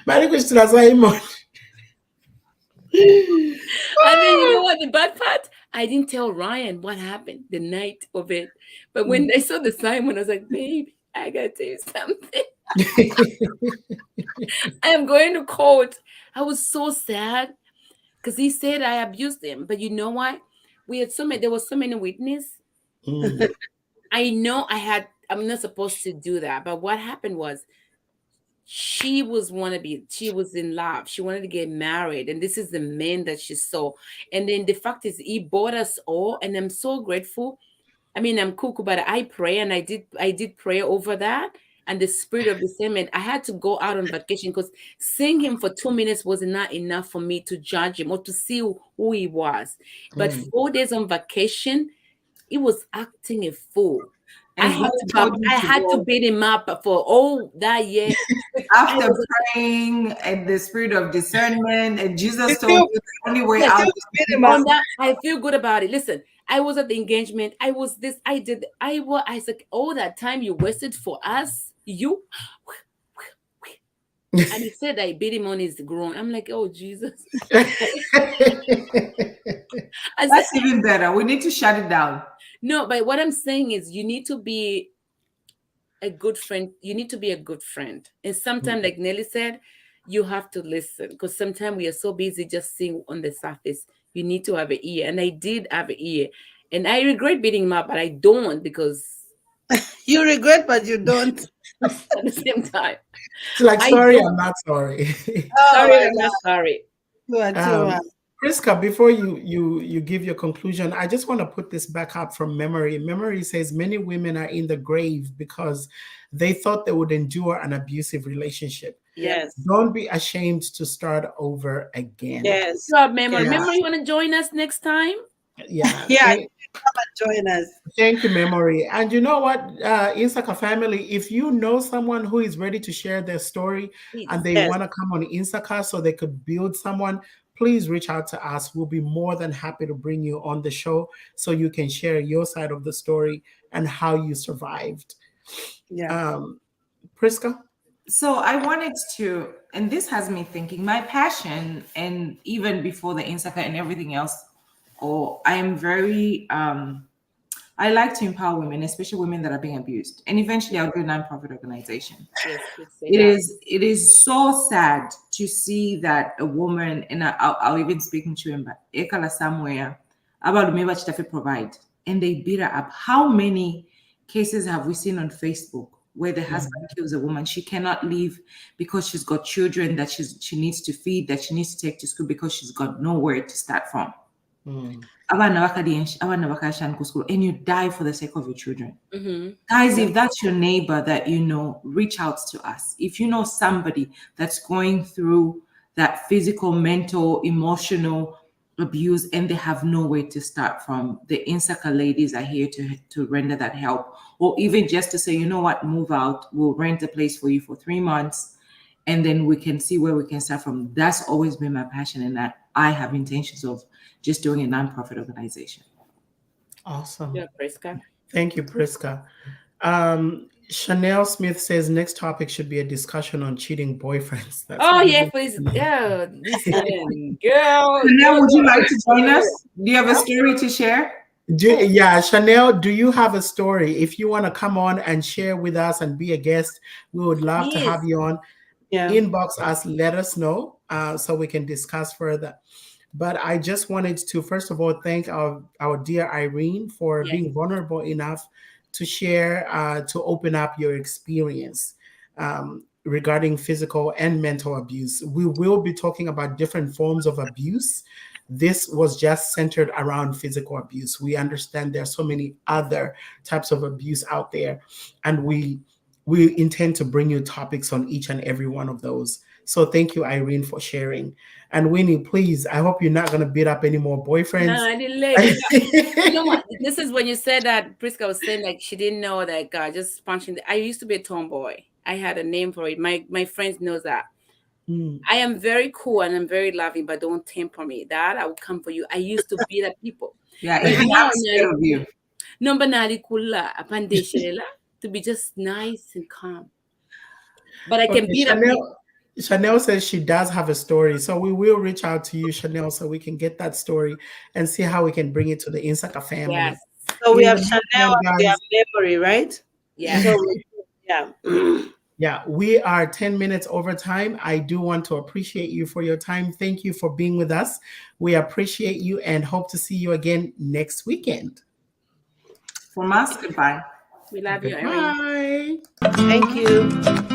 [SPEAKER 1] Mary Christina Simon.
[SPEAKER 4] And then you know what the bad part? I didn't tell Ryan what happened the night of it. But when I saw the Simon, I was like, babe, I gotta tell you something. I am going to court. I was so sad because he said I abused him. But you know what? There was so many witnesses. I know I'm not supposed to do that. But what happened was she was in love. She wanted to get married. And this is the man that she saw. And then the fact is he bought us all. And I'm so grateful. I mean, I'm cuckoo, but I pray, and I did pray over that. And the spirit of discernment, I had to go out on vacation because seeing him for 2 minutes was not enough for me to judge him or to see who he was. But 4 days on vacation, he was acting a fool.
[SPEAKER 2] And
[SPEAKER 4] I had to beat him up for all that year.
[SPEAKER 2] After praying and the spirit of discernment, and Jesus told you the only way out is to beat him up.
[SPEAKER 4] I feel good about it. Listen, I was at the engagement. I was this. I said, all that time you wasted for us, you. And he said I beat him on his groin. I'm like, oh Jesus.
[SPEAKER 2] That's even better. We need to shut it down.
[SPEAKER 4] No, but what I'm saying is you need to be a good friend. You need to be a good friend. And sometimes, like Nelly said, you have to listen because sometimes we are so busy just seeing on the surface. You need to have an ear. And I did have an ear. And I regret beating him up, but I don't because...
[SPEAKER 3] You regret, but you don't.
[SPEAKER 4] At the same time.
[SPEAKER 1] It's like, sorry, I'm not sorry.
[SPEAKER 4] Sorry, I'm not sorry.
[SPEAKER 1] Priska, before you give your conclusion, I just want to put this back up from memory. Memory says many women are in the grave because they thought they would endure an abusive relationship.
[SPEAKER 3] Yes.
[SPEAKER 1] Don't be ashamed to start over again.
[SPEAKER 3] Yes.
[SPEAKER 4] Memory. Memory, you want to join us next time?
[SPEAKER 1] Yeah.
[SPEAKER 3] Yeah. Come and join us.
[SPEAKER 1] Thank you, Memory. And you know what, Insaka family, if you know someone who is ready to share their story and they want to come on Insaka so they could build someone, please reach out to us. We'll be more than happy to bring you on the show so you can share your side of the story and how you survived.
[SPEAKER 3] Yeah.
[SPEAKER 1] Priska?
[SPEAKER 2] So I wanted to, and this has me thinking, my passion, and even before the Insaka and everything else, I am very, I like to empower women, especially women that are being abused. And eventually I'll do a nonprofit organization. Yes, it is so sad to see that a woman, and I'll even speaking to him, Ekala somewhere, about remember to provide, and they beat her up. How many cases have we seen on Facebook where the husband kills a woman? She cannot leave because she's got children that she needs to feed, that she needs to take to school because she's got nowhere to start from. And you die for the sake of your children. Guys, if that's your neighbor that you know, reach out to us. If you know somebody that's going through that physical, mental, emotional abuse and they have no way to start from, the Insaka ladies are here to render that help, or even just to say, you know what, move out, we'll rent a place for you for 3 months and then we can see where we can start from. That's always been my passion, and that I have intentions of just doing a nonprofit organization.
[SPEAKER 1] Awesome.
[SPEAKER 4] Yeah, Priska.
[SPEAKER 1] Thank you, Priska. Chanel Smith says next topic should be a discussion on cheating boyfriends.
[SPEAKER 4] Please. Yeah, listen, girl.
[SPEAKER 2] Chanel, would you like to join us? Do you have a story to share?
[SPEAKER 1] Chanel, do you have a story? If you want to come on and share with us and be a guest, we would love to have you on. Inbox us, let us know so we can discuss further. But I just wanted to, first of all, thank our dear Irene for being vulnerable enough to share, to open up your experience regarding physical and mental abuse. We will be talking about different forms of abuse. This was just centered around physical abuse. We understand there are so many other types of abuse out there, and we intend to bring you topics on each and every one of those. So thank you, Irene, for sharing. And Winnie, please, I hope you're not going to beat up any more boyfriends.
[SPEAKER 4] No, I didn't let it. You know what? This is when you said that Priska was saying like she didn't know that just punching. I used to be a tomboy. I had a name for it. My friends knows that. I am very cool and I'm very loving, but don't temper me. That I will come for you. I used to beat up people.
[SPEAKER 2] Yeah, even I'm scared of you.
[SPEAKER 4] Number nali kula apandeshela to be just nice and calm. But I can beat up people.
[SPEAKER 1] Chanel says she does have a story, so we will reach out to you, Chanel, so we can get that story and see how we can bring it to the Insaka family.
[SPEAKER 4] Yes.
[SPEAKER 3] So we
[SPEAKER 1] In
[SPEAKER 3] have
[SPEAKER 1] the
[SPEAKER 3] Chanel
[SPEAKER 1] meantime,
[SPEAKER 3] and we have memory, right?
[SPEAKER 4] Yeah.
[SPEAKER 3] So, yeah.
[SPEAKER 1] Yeah, we are 10 minutes over time. I do want to appreciate you for your time. Thank you for being with us. We appreciate you and hope to see you again next weekend.
[SPEAKER 2] From us, goodbye.
[SPEAKER 4] We love you, Erin.
[SPEAKER 1] Bye.
[SPEAKER 3] Thank you.